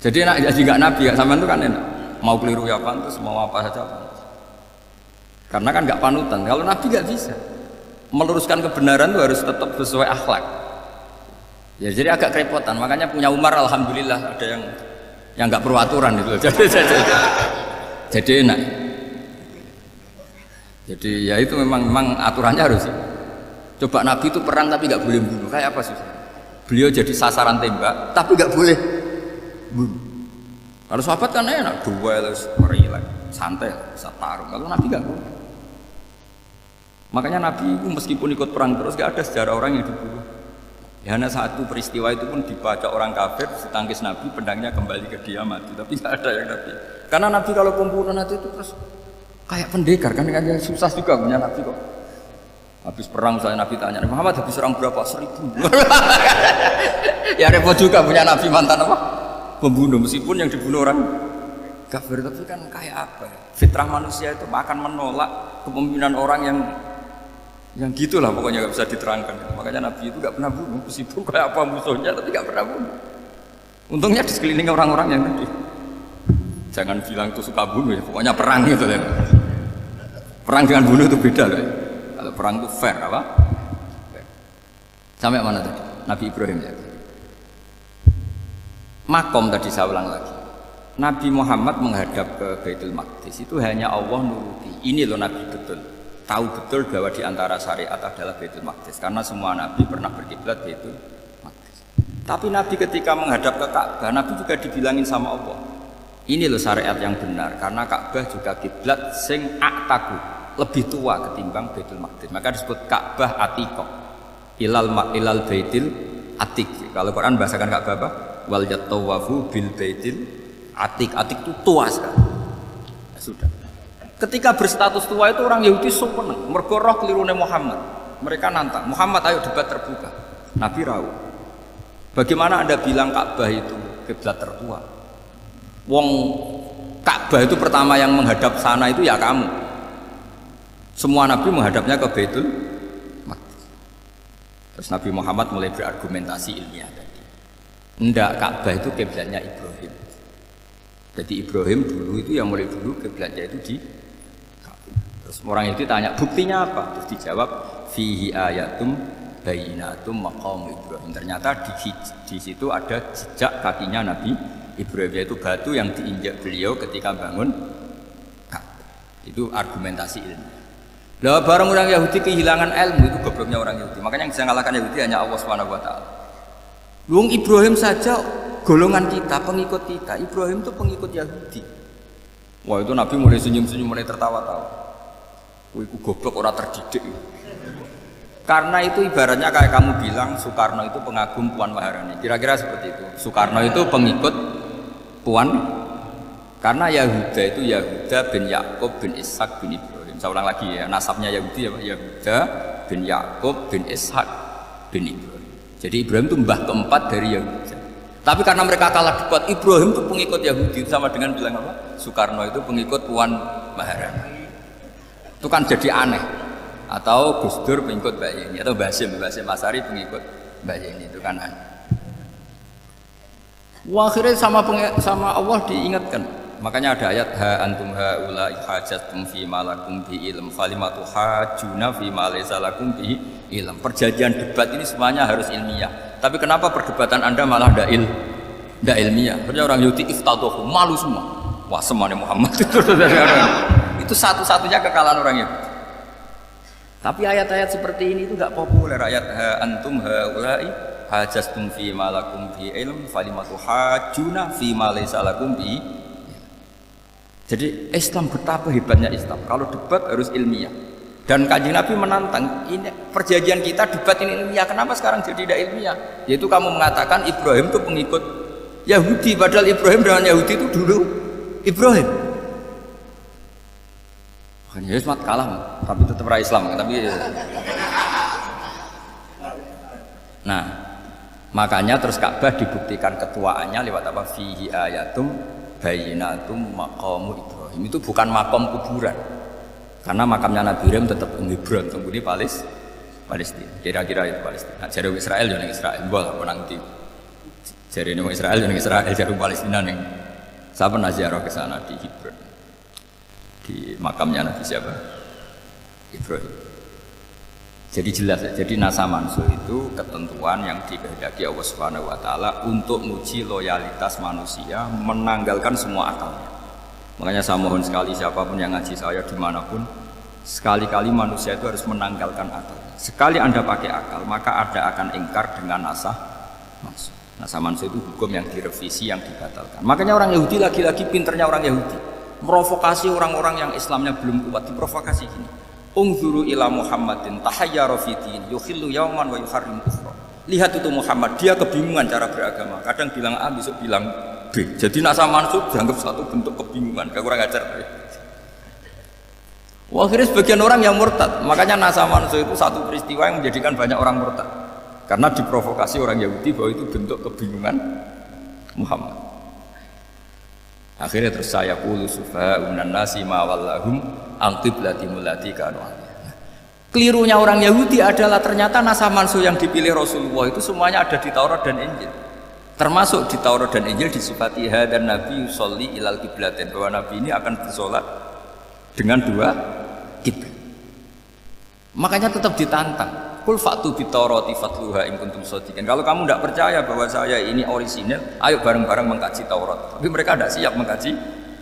Jadi nak jadi nggak Nabi, ya sampean itu kan enak. Mau keliru ya pantas, mau apa saja pantas. Karena kan nggak panutan. Kalau Nabi nggak bisa meluruskan kebenaran itu harus tetap sesuai akhlak. Ya jadi agak kerepotan. Makanya punya Umar alhamdulillah ada yang nggak perlu aturan itu. Jadi enak. Jadi ya itu memang aturannya harus. Coba Nabi itu perang tapi nggak boleh bunuh. Kayak apa sih? Beliau jadi sasaran tembak tapi nggak boleh bunuh. Kalau sahabat kan enak, duel, relax, santai, bisa tarung. Kalau Nabi nggak boleh. Makanya Nabi itu meskipun ikut perang terus gak ada sejarah orang yang dibunuh. Ya hanya satu peristiwa itu pun dibaca orang kafir, ditangkis Nabi, pedangnya kembali ke dia mati. Tapi gak ada yang Nabi. Karena Nabi kalau pembunuhan itu terus kayak pendekar kan susah juga punya Nabi kok. Habis perang saya Nabi tanya, Muhammad habis serang berapa? 1000. Ya repot juga punya Nabi mantan apa? Pembunuh meskipun yang dibunuh orang kafir, tapi kan kayak apa ya? Fitrah manusia itu akan menolak kepemimpinan orang yang gitulah pokoknya nggak bisa diterangkan. Makanya Nabi itu nggak pernah bunuh, meskipun kayak apa musuhnya tapi nggak pernah bunuh. Untungnya di sekeliling orang-orang yang tadi. Jangan bilang itu suka bunuh ya, pokoknya perang gitu ya. Perang dengan bunuh itu beda loh. Kalau perang itu fair apa? Sampai mana tadi? Nabi Ibrahim ya. Makom tadi saya ulang lagi. Nabi Muhammad menghadap ke Baitul Maqdis itu hanya Allah nuruti. Ini loh Nabi betul. Tahu betul bahwa di antara syariat adalah Baitul Maqdis karena semua Nabi pernah berkiblat Baitul Maqdis. Tapi Nabi ketika menghadap ke Ka'bah, Nabi juga dibilangin sama Allah. Ini loh syariat yang benar karena Ka'bah juga kiblat sing aktaku, lebih tua ketimbang Baitul Maqdis. Maka disebut Ka'bah Atiqah. Ilal Baitil Atiq. Kalau Quran bahasakan Ka'bah apa? Wal yatawafu bil Baitil Atiq. Atiq itu tua sekali. Sudah. Ketika berstatus tua itu orang Yahudi seneng mergo roh kelirune Muhammad. Mereka nantang, Muhammad ayo debat terbuka. Nabi rawuh. Bagaimana Anda bilang Ka'bah itu kiblat tertua? Wong Ka'bah itu pertama yang menghadap sana itu ya kamu. Semua Nabi menghadapnya ke Baitul Maqdis. Terus Nabi Muhammad mulai berargumentasi ilmiah tadi. Enggak, Ka'bah itu kiblatnya Ibrahim. Jadi Ibrahim dulu itu yang mulai dulu kiblatnya itu di Ka'bah. Terus orang itu tanya, buktinya apa? Terus dijawab, fihi ayatum bayyinatum maqam Ibrahim. Ternyata di situ ada jejak kakinya Nabi Ibrahim, yaitu batu yang diinjak beliau ketika bangun Ka'bah. Itu argumentasi ilmiah. Lah barang orang Yahudi kehilangan ilmu, itu gobloknya orang Yahudi. Makanya yang bisa mengalahkan Yahudi hanya Allah Subhanahu wa taala. Wong Ibrahim saja golongan kita, pengikut kita. Ibrahim itu pengikut Yahudi. Wah, itu Nabi mulai senyum-senyum, mulai tertawa-tawa. Wah, itu goblok, orang terdidik. Karena itu ibaratnya kayak kamu bilang Soekarno itu pengagum Puan Maharani. Kira-kira seperti itu. Soekarno itu pengikut Puan, karena Yahuda itu Yahuda bin Yakub bin Ishak bin Ibrahim. Saya ulang lagi ya, nasabnya Yahudi ya, Yahuda bin Yakub bin Ishak bin Ibrahim. Jadi Ibrahim itu mbah keempat dari Yahuda. Tapi karena mereka kalah debat, Ibrahim itu pengikut Yahudi, sama dengan bilang apa? Soekarno itu pengikut Puan Maharani. Itu kan jadi aneh. Atau Gus Dur pengikut Mbak Yeni, atau Basim Asari pengikut Mbak Yeni, itu kan aneh. Wah, akhirnya sama Allah diingatkan. Makanya ada ayat ha antum haula'i hajatum fi ma lakum bi ilm falimatu hajuna fi ma laysa lakum bi ilm. Perjanjian debat ini semuanya harus ilmiah. Tapi kenapa perdebatan Anda malah ndak ilmiah? Karena orang Yahudi iftadhu, malu semua. Wah, semuanya Muhammad itu satu-satunya kekalahan orang Yahudi. Tapi ayat-ayat seperti ini itu enggak populer. Ayat ha antum haula'i hajastum fi ma lakum bi ilm falimatu hajuna fi ma laysa lakum bi. Jadi Islam, betapa hebatnya Islam. Kalau debat harus ilmiah. Dan Kanjeng Nabi menantang, ini perjanjian kita debat ini ilmiah. Kenapa sekarang jadi tidak ilmiah? Yaitu kamu mengatakan Ibrahim itu pengikut Yahudi, padahal Ibrahim dengan Yahudi itu dulu Ibrahim. Makanya Yesus kalah, tapi tetap ra Islam. Tapi nah, makanya terus Ka'bah dibuktikan ketuaannya lewat apa? Fihi ayatum bayyinatum maqamu Ibrahim. Itu bukan makam kuburan, karena makamnya Nabi Ibrahim tetap di Hebron, tunggu di Palestina. Kira-kira itu Palestina. Nah, jari Israel jadi Israel, boleh menang di. Jari ini Israel jadi Israel, jari Palestina nih. Saya pernah ziarah ke sana di Hebron, di makamnya Nabi siapa? Ibrahim. Jadi jelas ya, jadi nasa mansuh itu ketentuan yang dikehendaki Allah Subhanahu wa taala untuk menguji loyalitas manusia, menanggalkan semua akalnya. Makanya saya mohon sekali siapapun yang ngaji saya dimanapun, sekali-kali manusia itu harus menanggalkan akalnya. Sekali Anda pakai akal, maka Anda akan ingkar dengan nasa mansuh. Nasa mansuh itu hukum yang direvisi, yang dibatalkan. Makanya orang Yahudi, lagi-lagi pinternya orang Yahudi, merovokasi orang-orang yang Islamnya belum kuat, diprovokasi gini. Unzuru ila Muhammadin tahayyara fi din yukhillu yauman wa yuharrimu ukhra. Lihat itu Muhammad, dia kebingungan cara beragama. Kadang bilang A, besok bilang B. Jadi nasa mansub dianggap satu bentuk kebingungan, kurang ajar. Wah, akhirnya sebagian orang yang murtad. Makanya nasa mansub itu satu peristiwa yang menjadikan banyak orang murtad. Karena diprovokasi orang Yahudi bahwa itu bentuk kebingungan Muhammad. Akhirnya terus saya qulu sufaha'unan nasi ma wallahum an qiblatimul lati kanu alaiha. Kelirunya orang Yahudi adalah ternyata nasa mansuh yang dipilih Rasulullah itu semuanya ada di Taurat dan Injil. Termasuk di Taurat dan Injil disifati dan Nabi yusolli ilal qiblatin, bahwa Nabi ini akan bersolat dengan dua kiblat. Makanya tetap ditantang. Kul fa'tu bitaurati fatluha in kuntum shadiqin. Kalau kamu tidak percaya bahwa saya ini orisinil, ayo bareng-bareng mengkaji Taurat. Tapi mereka tidak siap mengkaji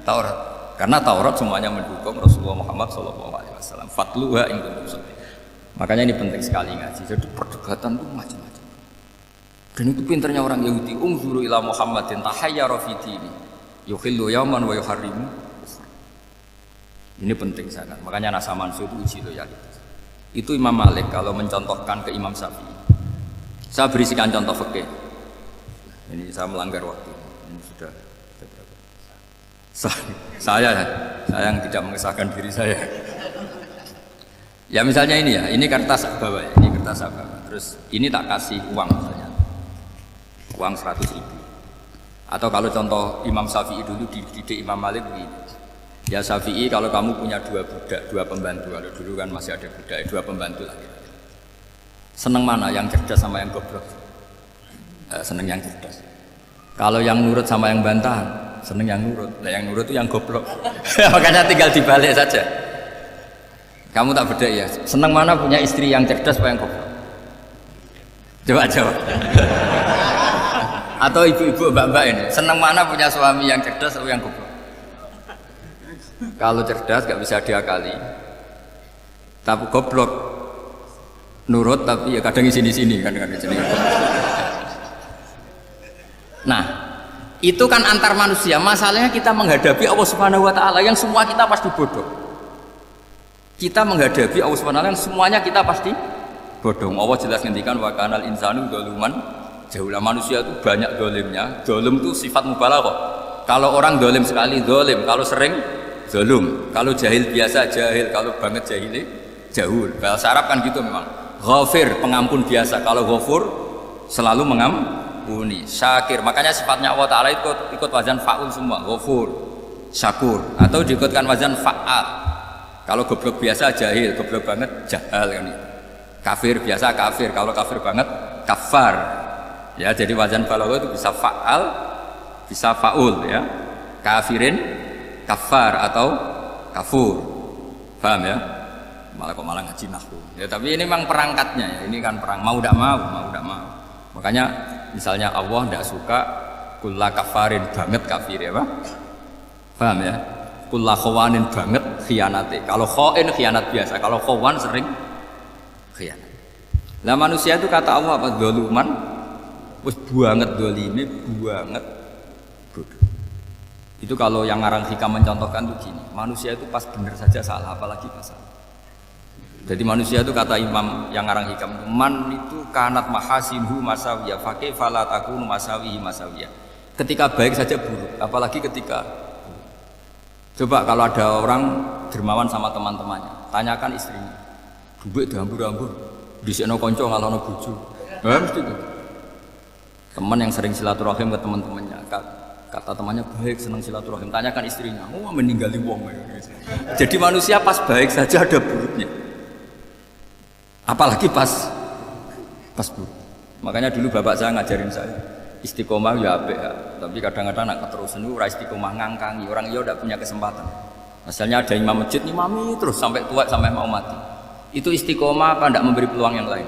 Taurat, karena Taurat semuanya mendukung Rasulullah Muhammad SAW. Fatluha in kuntum shadiqin. Makanya ini penting sekali ngaji. Jadi perdebatan itu macam-macam. Dan itu pinternya orang Yahudi. Unzuru ila Muhammadin tahayyara fi dini yukhillu yauman wa yuharrimu. Ini penting sangat. Makanya nasa mansuh itu uji loyalitas. Itu Imam Malik kalau mencontohkan ke Imam Syafi'i. Saya berisikan contoh fikih. Ini saya melanggar waktu. Ini sudah berapa? Saya yang tidak mengesahkan diri saya. Ya misalnya ini ya, ini kertas bawa ya, ini kertas bawa. Terus ini tak kasih uang misalnya, uang 100.000. Atau kalau contoh Imam Syafi'i dulu dididik Imam Malik begini. Ya Syafi'i, kalau kamu punya 2 budak, 2 pembantu, kalau dulu kan masih ada budak, 2 pembantu lah. Seneng mana, yang cerdas sama yang goblok? Seneng yang cerdas. Kalau yang nurut sama yang bantahan, seneng yang nurut. Nah yang nurut itu yang goblok. Makanya tinggal dibalik saja. Kamu tak beda ya. Seneng mana punya istri yang cerdas apa yang goblok? Coba jawab. Atau ibu-ibu mbak-mbak ini, seneng mana punya suami yang cerdas atau yang goblok? Kalau cerdas gak bisa diakali. Tapi goblok nurut tapi ya kadang di sini kan di sini. Nah, itu kan antar manusia. Masalahnya kita menghadapi Allah Subhanahu wa taala yang semua kita pasti bodoh. Kita menghadapi Allah Subhanahu wa taala yang semuanya kita pasti bodoh. Allah jelas ngendikan wa kanal insanu dzaluman jahula. Manusia itu banyak dolimnya. Dolim itu sifat mubalaghah. Kalau orang dolim sekali dolim, kalau sering zalum, kalau jahil biasa jahil, kalau banget jahil jahul. Bahasa Arab kan gitu memang. Ghafir pengampun biasa, kalau ghafur selalu mengampuni. Syakir, makanya sifatnya Allah Ta'ala ikut wazan fa'ul semua. Ghafur, syakur, atau diikutkan wazan fa'al. Kalau goblok biasa jahil, goblok banget jahal kan. Kafir biasa kafir, kalau kafir banget kafar. Ya, jadi wazan balagha itu bisa fa'al, bisa fa'ul ya. Kafirin, kafar atau kafur. Paham ya? Malah kok malah ngaji nahwu. Ya tapi ini memang perangkatnya ya. Ini kan perang mau tidak mau. Makanya misalnya Allah tidak suka kulla kafarin banget kafir ya, Pak. Paham ya? Kulla khawanin banget khianate. Kalau khain khianat biasa, kalau khawan sering khianat. Nah manusia itu kata Allah apa? Dzuluman wis banget dolime banget bodoh. Itu kalau yang ngarang hikam mencontohkan tuh gini, manusia itu pas bener saja salah, apalagi pas salah. Jadi manusia itu kata Imam yang ngarang hikam, man itu kanat mahasinhu masawiyah, fakih fala takunu masawihi masawiyah. Ketika baik saja buruk, apalagi ketika coba kalau ada orang dermawan sama teman-temannya, tanyakan istrinya, duit dihambur-hambur, disekno konco ngalono bojo. Mesti itu. Teman yang sering silaturahim ke teman-temannya, kata temannya baik, senang silaturahim, tanyakan istrinya, oh meninggali wong. Jadi manusia pas baik saja ada buruknya, apalagi pas buruk. Makanya dulu bapak saya ngajarin saya istiqomah ya apik ya, tapi kadang-kadang nak keterusan itu istiqomah ngangkangi orang, dia tidak punya kesempatan. Misalnya ada imam masjid imami terus sampai tua sampai mau mati, itu istiqomah apa tidak memberi peluang yang lain?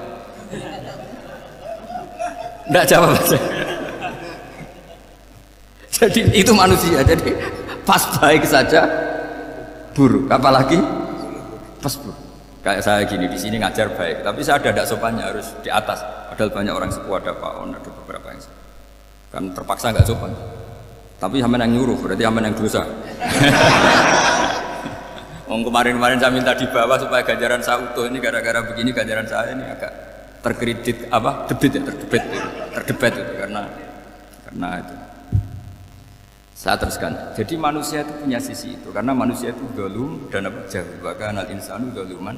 Tidak jawab saja. Jadi itu manusia, jadi pas baik saja buruk, apalagi pas buruk. Kayak saya gini di sini ngajar baik, tapi saya ada sopannya harus di atas. Padahal banyak orang sepuh, ada Pak On, ada beberapa yang kan terpaksa nggak sopan. Tapi sampean yang nyuruh, berarti sampean yang dosa. Kemarin saya minta di bawah supaya ganjaran saya utuh, ini gara-gara begini ganjaran saya ini agak terkredit apa terdebat itu karena itu. Saya teruskan. Jadi manusia itu punya sisi itu, karena manusia itu dzulum dan apa jahil. Bahkan al insanu dzaluman.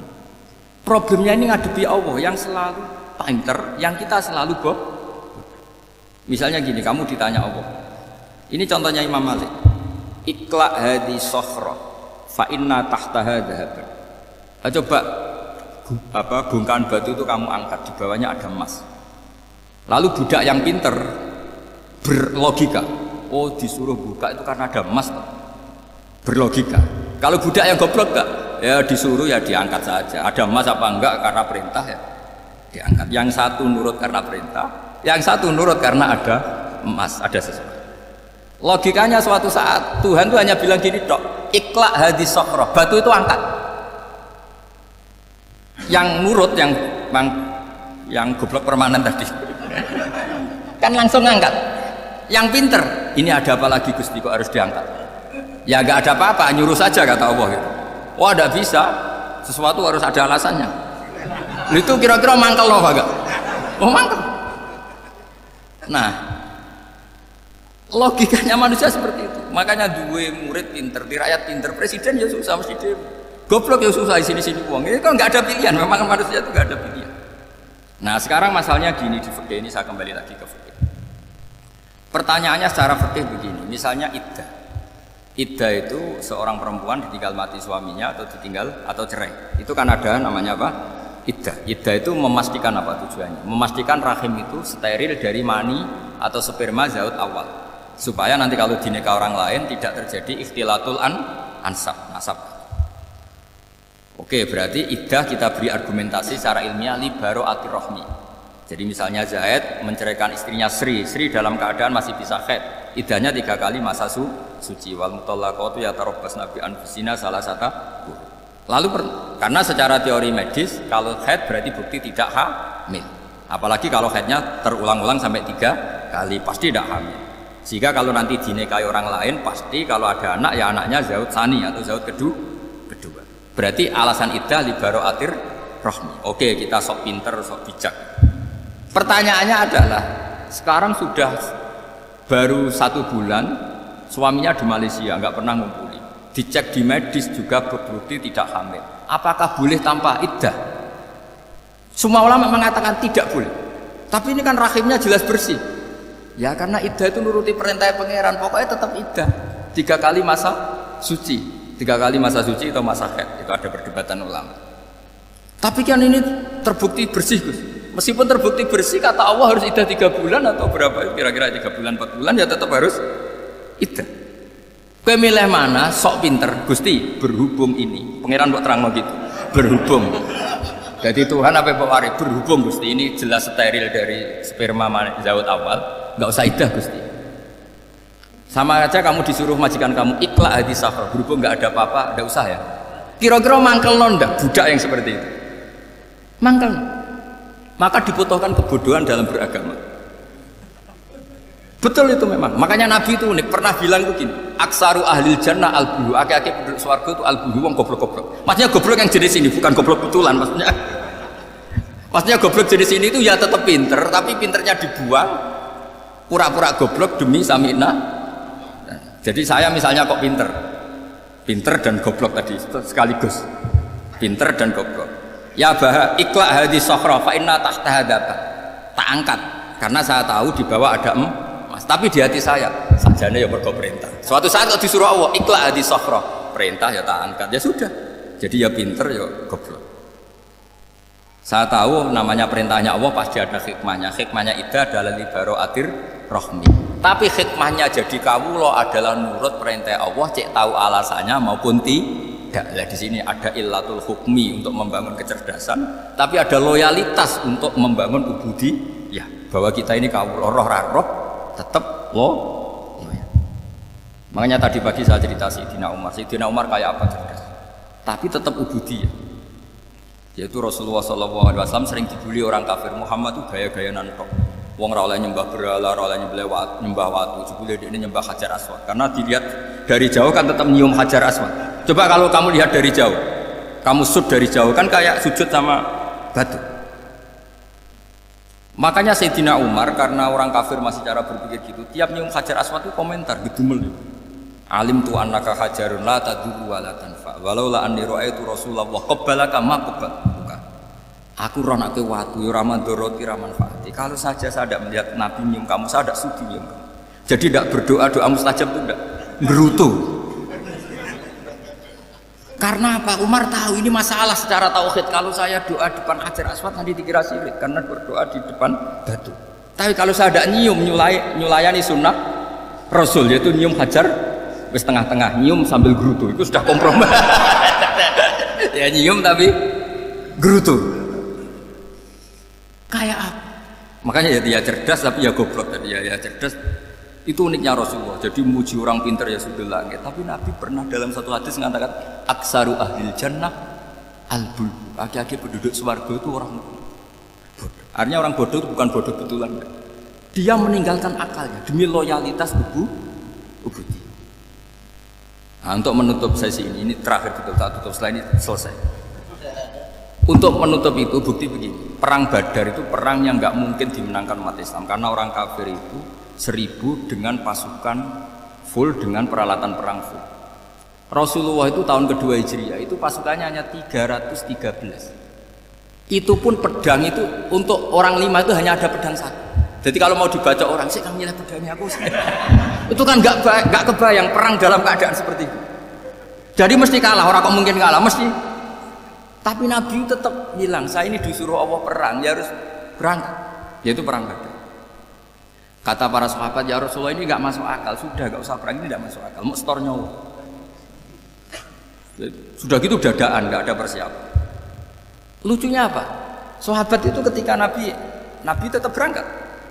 Problemnya ini ngadepi Allah yang selalu pinter, yang kita selalu bohong. Misalnya gini, kamu ditanya Allah. Ini contohnya Imam Malik. Ikla hadi sokhra fa inna tahtaha dhahaban. Coba bongkahan batu itu kamu angkat, di bawahnya ada emas. Lalu budak yang pinter berlogika, oh disuruh buka itu karena ada emas toh. Berlogika. Kalau budak yang goblok enggak, ya disuruh ya diangkat saja. Ada emas apa enggak karena perintah ya diangkat. Yang satu nurut karena perintah, yang satu nurut karena ada emas, ada sesuatu. Logikanya suatu saat Tuhan tuh hanya bilang gini tok, ikla hadis sokhroh, batu itu angkat. Yang nurut yang goblok permanen tadi kan langsung angkat. Yang pinter, ini ada apa lagi Gusti kok harus diangkat? Ya gak ada apa-apa, nyuruh saja kata Allah gitu. Wah tidak bisa, sesuatu harus ada alasannya. Itu kira-kira mangkel loh agak. Oh mangkel. Nah, logikanya manusia seperti itu. Makanya dua murid pinter, di rakyat pinter, presiden ya susah mesti dia. Goblok ya susah sini uang. Ini kan nggak ada pilihan. Memang manusia itu nggak ada pilihan. Nah sekarang masalahnya gini di fikih ini, saya kembali lagi ke fikih. Pertanyaannya secara fikih begini. Misalnya iddah. Iddah itu seorang perempuan ditinggal mati suaminya atau ditinggal atau cerai. Itu kan ada namanya apa? Iddah. Iddah itu memastikan apa tujuannya? Memastikan rahim itu steril dari mani atau sperma zaut awal. Supaya nanti kalau dinikah orang lain tidak terjadi ikhtilatul nasab. Oke, berarti iddah kita beri argumentasi secara ilmiah li baro'atir rohmi. Jadi misalnya Zaid menceraikan istrinya Sri dalam keadaan masih bisa haid. Iddahnya 3 kali masa suci. Wal mutallaqatu yatarabbasna bi anfusina salasata. Lalu karena secara teori medis kalau haid berarti bukti tidak hamil. Apalagi kalau haidnya terulang-ulang sampai 3 kali pasti tidak hamil. Sehingga kalau nanti dinikahi orang lain pasti kalau ada anak ya anaknya zaud sani atau zaud kedua. Berarti alasan iddah li baro'atir rohmi. Oke, kita sok pinter, sok bijak. Pertanyaannya adalah sekarang sudah baru 1 bulan suaminya di Malaysia nggak pernah ngumpuli, dicek di medis juga berbukti tidak hamil. Apakah boleh tanpa iddah? Semua ulama mengatakan tidak boleh. Tapi ini kan rahimnya jelas bersih. Ya karena iddah itu nuruti perintah pangeran, pokoknya tetap iddah 3 kali masa suci. 3 kali masa suci atau masa haid, itu ada perdebatan ulama. Tapi kan ini terbukti bersih, Gus. Meskipun terbukti bersih, kata Allah harus iddah 3 bulan atau berapa? Kira-kira 3 bulan, 4 bulan ya tetap harus iddah. Kowe milih mana? Sok pinter, Gusti. Berhubung ini, pangeran kok terangno gitu. Berhubung. Jadi Tuhan apa pewari? Berhubung Gusti ini jelas steril dari sperma zaut awal, nggak usah iddah Gusti. Sama aja kamu disuruh majikan kamu ikhla hadi safra, berhubung nggak ada apa-apa, nggak usah ya. Kira-kira mangkel nondak budak yang seperti itu. Mangkel. Maka dibutuhkan kebodohan dalam beragama. Betul itu memang. Makanya Nabi itu unik, pernah bilang begini, aksaru ahlil jannah al-buhu, aki-aki penduduk swarga itu al-buhu, wong goblok-goblok. Maksudnya goblok yang jenis ini, bukan goblok betulan maksudnya. Maksudnya goblok jenis ini itu ya tetap pinter, tapi pinternya dibuang, pura-pura goblok demi sami'na. Jadi saya misalnya kok pinter dan goblok tadi sekaligus, pinter dan goblok. Ya bah ikhla hadis sokhra fa inna tahta hadaba, tak angkat karena saya tahu di bawah ada emas. Tapi di hati saya sajane ya mergo perintah. Suatu saat kok disuruh Allah ikhla hadis sokhra, perintah ya tak angkat, ya sudah. Jadi ya pinter ya goblok. Saya tahu namanya perintahnya Allah pasti ada hikmahnya. Hikmahnya itu adalah li baro'atir rohmi. Tapi hikmahnya jadi kawula adalah nurut perintah Allah, cek tahu alasannya maupun tidak. Lah di sini ada illatul hukmi untuk membangun kecerdasan, tapi ada loyalitas untuk membangun ubudi. Ya, bahwa kita ini kawula roh tetap Makanya tadi pagi saya cerita Sayyidina Umar kayak apa cerdas, tapi tetap ubudi ya. Yaitu Rasulullah SAW sering dibully orang kafir, Muhammad itu gaya-gayanan tok. Wong ora oleh nyembah berhala, ora oleh nyembah watu, jebule ini nyembah Hajar Aswad. Karena dilihat dari jauh kan tetap nyium Hajar Aswad. Coba kalau kamu lihat dari jauh, kamu sujud dari jauh kan kayak sujud sama batu. Makanya Sayyidina Umar karena orang kafir masih cara berpikir gitu, tiap nyium Hajar Aswad itu komentar gedumel. Alim tu annaka hajarun la tadurru wa la tanfa. Walau la anni ra'aitu Rasulullah qabbalaka ma qabbalaka. Aku ronake watu ya raman doroti raman fati. Kalau saja saya tidak melihat Nabi nyium kamu, saya tidak sudi nyium kamu. Jadi tidak berdoa doa mustajab itu tidak gerutu. Karena apa? Umar tahu ini masalah secara tauhid. Kalau saya doa di depan Hajar Aswad nanti dikira syirik karena berdoa di depan batu. Tapi kalau saya tidak nyium nyulayani sunnah Rasul yaitu nyium Hajar wis tengah-tengah nyium sambil gerutu itu sudah kompromi. Ya nyium tapi gerutu. Kayak apa? Makanya ya dia cerdas tapi ya goblok tadi ya cerdas. Itu uniknya Rasulullah. Jadi muji orang pintar ya sudah langit. Tapi Nabi pernah dalam satu hadis mengatakan aksaru ahlil jannah al-bul. Aki-aki penduduk swarga itu orang bodoh. Artinya orang bodoh itu bukan bodoh betulan. Dia meninggalkan akalnya demi loyalitas ubudi. Nah, untuk menutup sesi ini terakhir betul tak tutup setelah ini selesai. Untuk menutup itu bukti begini, perang Badar itu perang yang nggak mungkin dimenangkan umat Islam karena orang kafir itu 1000 dengan pasukan full dengan peralatan perang full. Rasulullah itu tahun kedua Hijriah itu pasukannya hanya 313. Itu pun pedang itu untuk orang 5 itu hanya ada pedang satu. Jadi kalau mau dibaca orang sih kamu nilai pedangnya aku. Itu kan nggak kebayang perang dalam keadaan seperti itu. Jadi mesti kalah, orang kok mungkin kalah mesti. Tapi Nabi tetap bilang saya ini disuruh Allah perang, ya harus berangkat. Yaitu perang Badar. Kata para sahabat, ya Rasulullah ini nggak masuk akal, sudah nggak usah perang, ini nggak masuk akal, mau setor nyawa. Sudah gitu dadaan, nggak ada persiapan. Lucunya apa? Sahabat itu ketika Nabi tetap berangkat.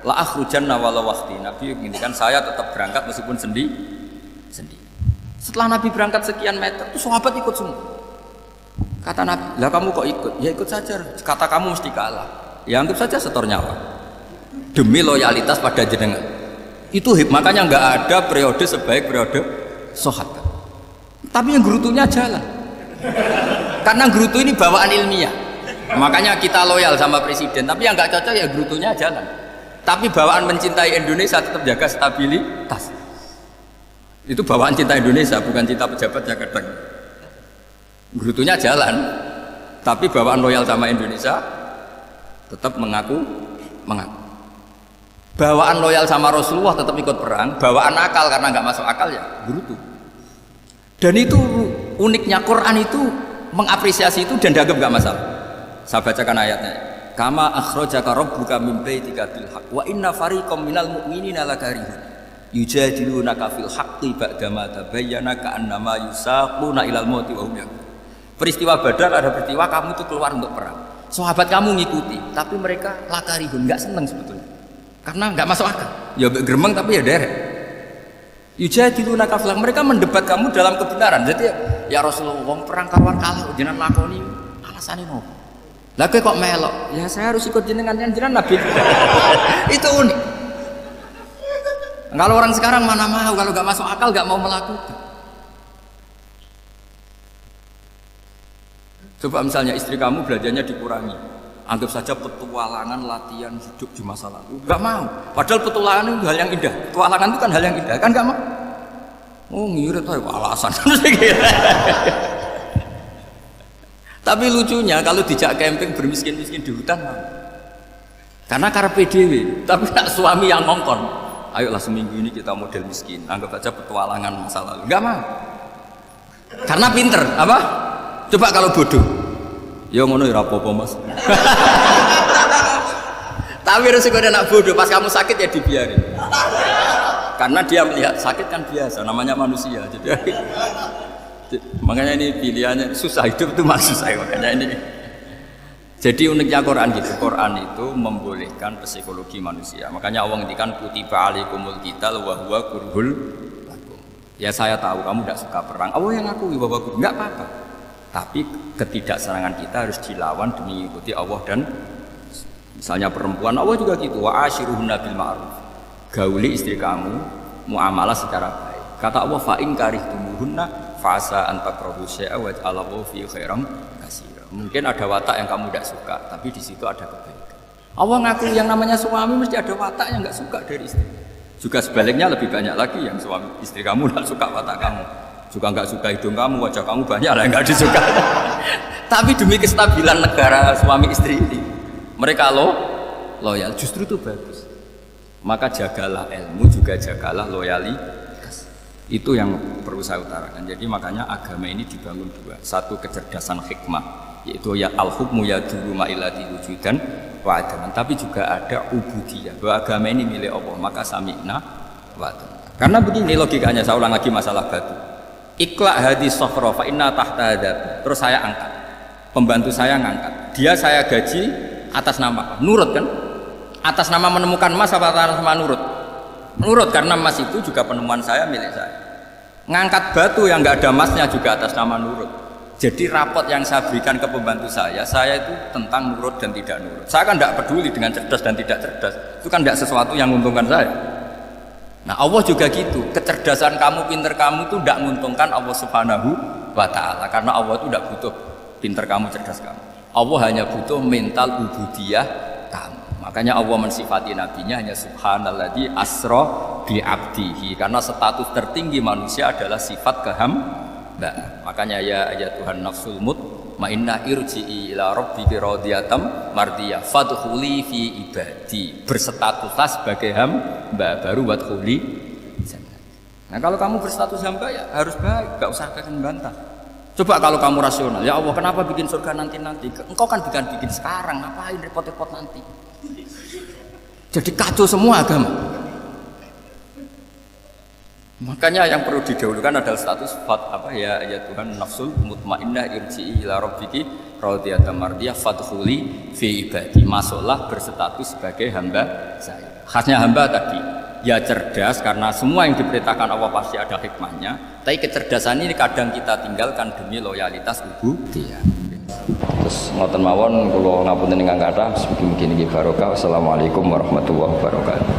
La akhrujanna walau waqti. Nabi menginginkan saya tetap berangkat meskipun sendi. Setelah Nabi berangkat sekian meter, itu sahabat ikut semua. Kata Nabi, lah kamu kok ikut? Ya ikut saja. Kata kamu mesti kalah. Ya anggap saja setor nyawa. Demi loyalitas pada jenengan. Itu makanya nggak ada periode sebaik periode sahabat. Tapi yang gerutunya jalan. Karena gerutu ini bawaan ilmiah. Makanya kita loyal sama presiden. Tapi yang nggak cocok ya gerutunya jalan. Tapi bawaan mencintai Indonesia tetap jaga stabilitas. Itu bawaan cinta Indonesia, bukan cinta pejabatnya kadang. Gerutunya jalan. Tapi bawaan loyal sama Indonesia tetap mengaku. Bawaan loyal sama Rasulullah tetap ikut perang. Bawaan akal karena nggak masuk akal ya gerutu. Dan itu uniknya Quran itu mengapresiasi itu dan dianggap nggak masalah. Saya bacakan ayatnya. Kama akhrajaka rabbuka min baitika bil haqq wa inna fariqam minal mu'minina lakarihun yujadilunaka fil haqqi ba'dama tabayyana ka'annama yusaquna ilal mauti wa hum yaqulun. Peristiwa Badar ada peristiwa kamu itu keluar untuk perang. Sahabat kamu ngikuti, tapi mereka lakarihun, nggak senang sebetulnya. Karena nggak masuk akal. Ya geremeng tapi ya derek. Yujadilunaka fil haqq, mereka mendebat kamu dalam kebenaran. Jadi ya Rasulullah wong perang kawan kalah jenengan lakoni alasane nopo? Lah kok melok? Ya saya harus ikut jenengan Nabi. Itu unik. Kalau orang sekarang mana mau, kalau nggak masuk akal nggak mau melakukan. Coba misalnya istri kamu belajarnya dikurangi, anggap saja petualangan latihan hidup di masa lalu, nggak mau. Padahal petualangan itu hal yang indah. Petualangan itu kan hal yang indah, kan nggak mau? Oh ngirit tuh alasan. Tapi lucunya kalau dijak camping bermiskin-miskin di hutan, karena karpe dewe. Tapi nak suami yang ngongkon. Ayolah seminggu ini kita model miskin, anggap saja petualangan masa lalu. Nggak mau. Karena pinter, apa? Coba kalau bodoh. Ya ngono ya apa-apa mas. Tapi resiko anak bodoh, pas kamu sakit ya dibiarin. Karena dia melihat sakit kan biasa, namanya manusia. Jadi makanya ini pilihannya susah, hidup itu masih susah makanya ini. Jadi uniknya Quran gitu, Quran itu membolehkan psikologi manusia. Makanya Allah ngendikan kutiba alaikumul qital wa huwa kurhul lakum. Ya saya tahu kamu tidak suka perang. Allah yang ngakui bahwa enggak apa-apa. Tapi ketidaksenangan kita harus dilawan demi mengikuti Allah dan misalnya perempuan Allah juga gitu. Wa ashiruhunna bil ma'ruf. Gauli istri kamu muamalah secara baik. Kata Allah fa in karihtumuhunna fa'asa an takrahu syai'a wa ja'alallahu fi khairan katsira. Mungkin ada watak yang kamu tidak suka, tapi di situ ada kebaikan. Allah ngaku yang namanya suami mesti ada watak yang nggak suka dari istri. Juga sebaliknya lebih banyak lagi yang suami istri kamu nggak suka watak kamu, juga nggak suka hidung kamu, wajah kamu banyak lah yang nggak disuka. Tapi demi kestabilan negara suami istri ini, mereka loyal, justru itu bagus. Maka jagalah ilmu, juga jagalah loyalitas. Itu yang perlu saya utarakan. Jadi makanya agama ini dibangun dua, satu kecerdasan hikmah, yaitu ya al-hukmu ya dulu ma'ilati wujudan wa adaman, tapi juga ada ubudiyah bahwa agama ini milik Allah, maka sami'na wa adaman. Karena begini logikanya, saya ulang lagi masalah batu. Ikla hadis sokhro fa inna tahta hadab. Terus saya angkat, pembantu saya ngangkat, dia saya gaji atas nama nurut kan, atas nama menemukan emas apa atas nama nurut karena emas itu juga penemuan saya, milik saya. Ngangkat batu yang nggak ada emasnya juga atas nama nurut. Jadi rapot yang saya berikan ke pembantu saya itu tentang nurut dan tidak nurut. Saya kan tidak peduli dengan cerdas dan tidak cerdas. Itu kan tidak sesuatu yang menguntungkan saya. Nah Allah juga gitu. Kecerdasan kamu, pinter kamu itu tidak menguntungkan Allah Subhanahu wa Ta'ala. Karena Allah itu tidak butuh pinter kamu, cerdas kamu. Allah hanya butuh mental ubudiyah kamu. Makanya Allah mensifati nabinya hanya subhanalladzi asra bi abdihi. Karena status tertinggi manusia adalah sifat hamba. Makanya ya Tuhan nafsul mutmainnah irji'i ila rabbiki radhiyatam mardiyah fadkhuli fi ibadi. Berstatuslah sebagai hamba baru wadkhuli jannah. Nah, kalau kamu berstatus hamba ya harus baik, enggak usah kalian bantah. Coba kalau kamu rasional, ya Allah kenapa bikin surga nanti-nanti? Engkau kan bikin sekarang, ngapain repot-repot nanti? Jadi kacau semua agama. Makanya yang perlu didahulukan adalah status ya Tuhan nafsul mutmainnah irji'i ila rabbiki radhiyatam mardiyah fadkhuli fi ibadi. Masuklah berstatus sebagai hamba saya. Khasnya hamba tadi ya cerdas karena semua yang diperintahkan Allah pasti ada hikmahnya. Tapi kecerdasan ini kadang kita tinggalkan demi loyalitas ubudiyah. Terus ngoten mawon kula ngapunten ingkang kathah mugi-mugi niki barokah. Wassalamualaikum warahmatullahi wabarakatuh.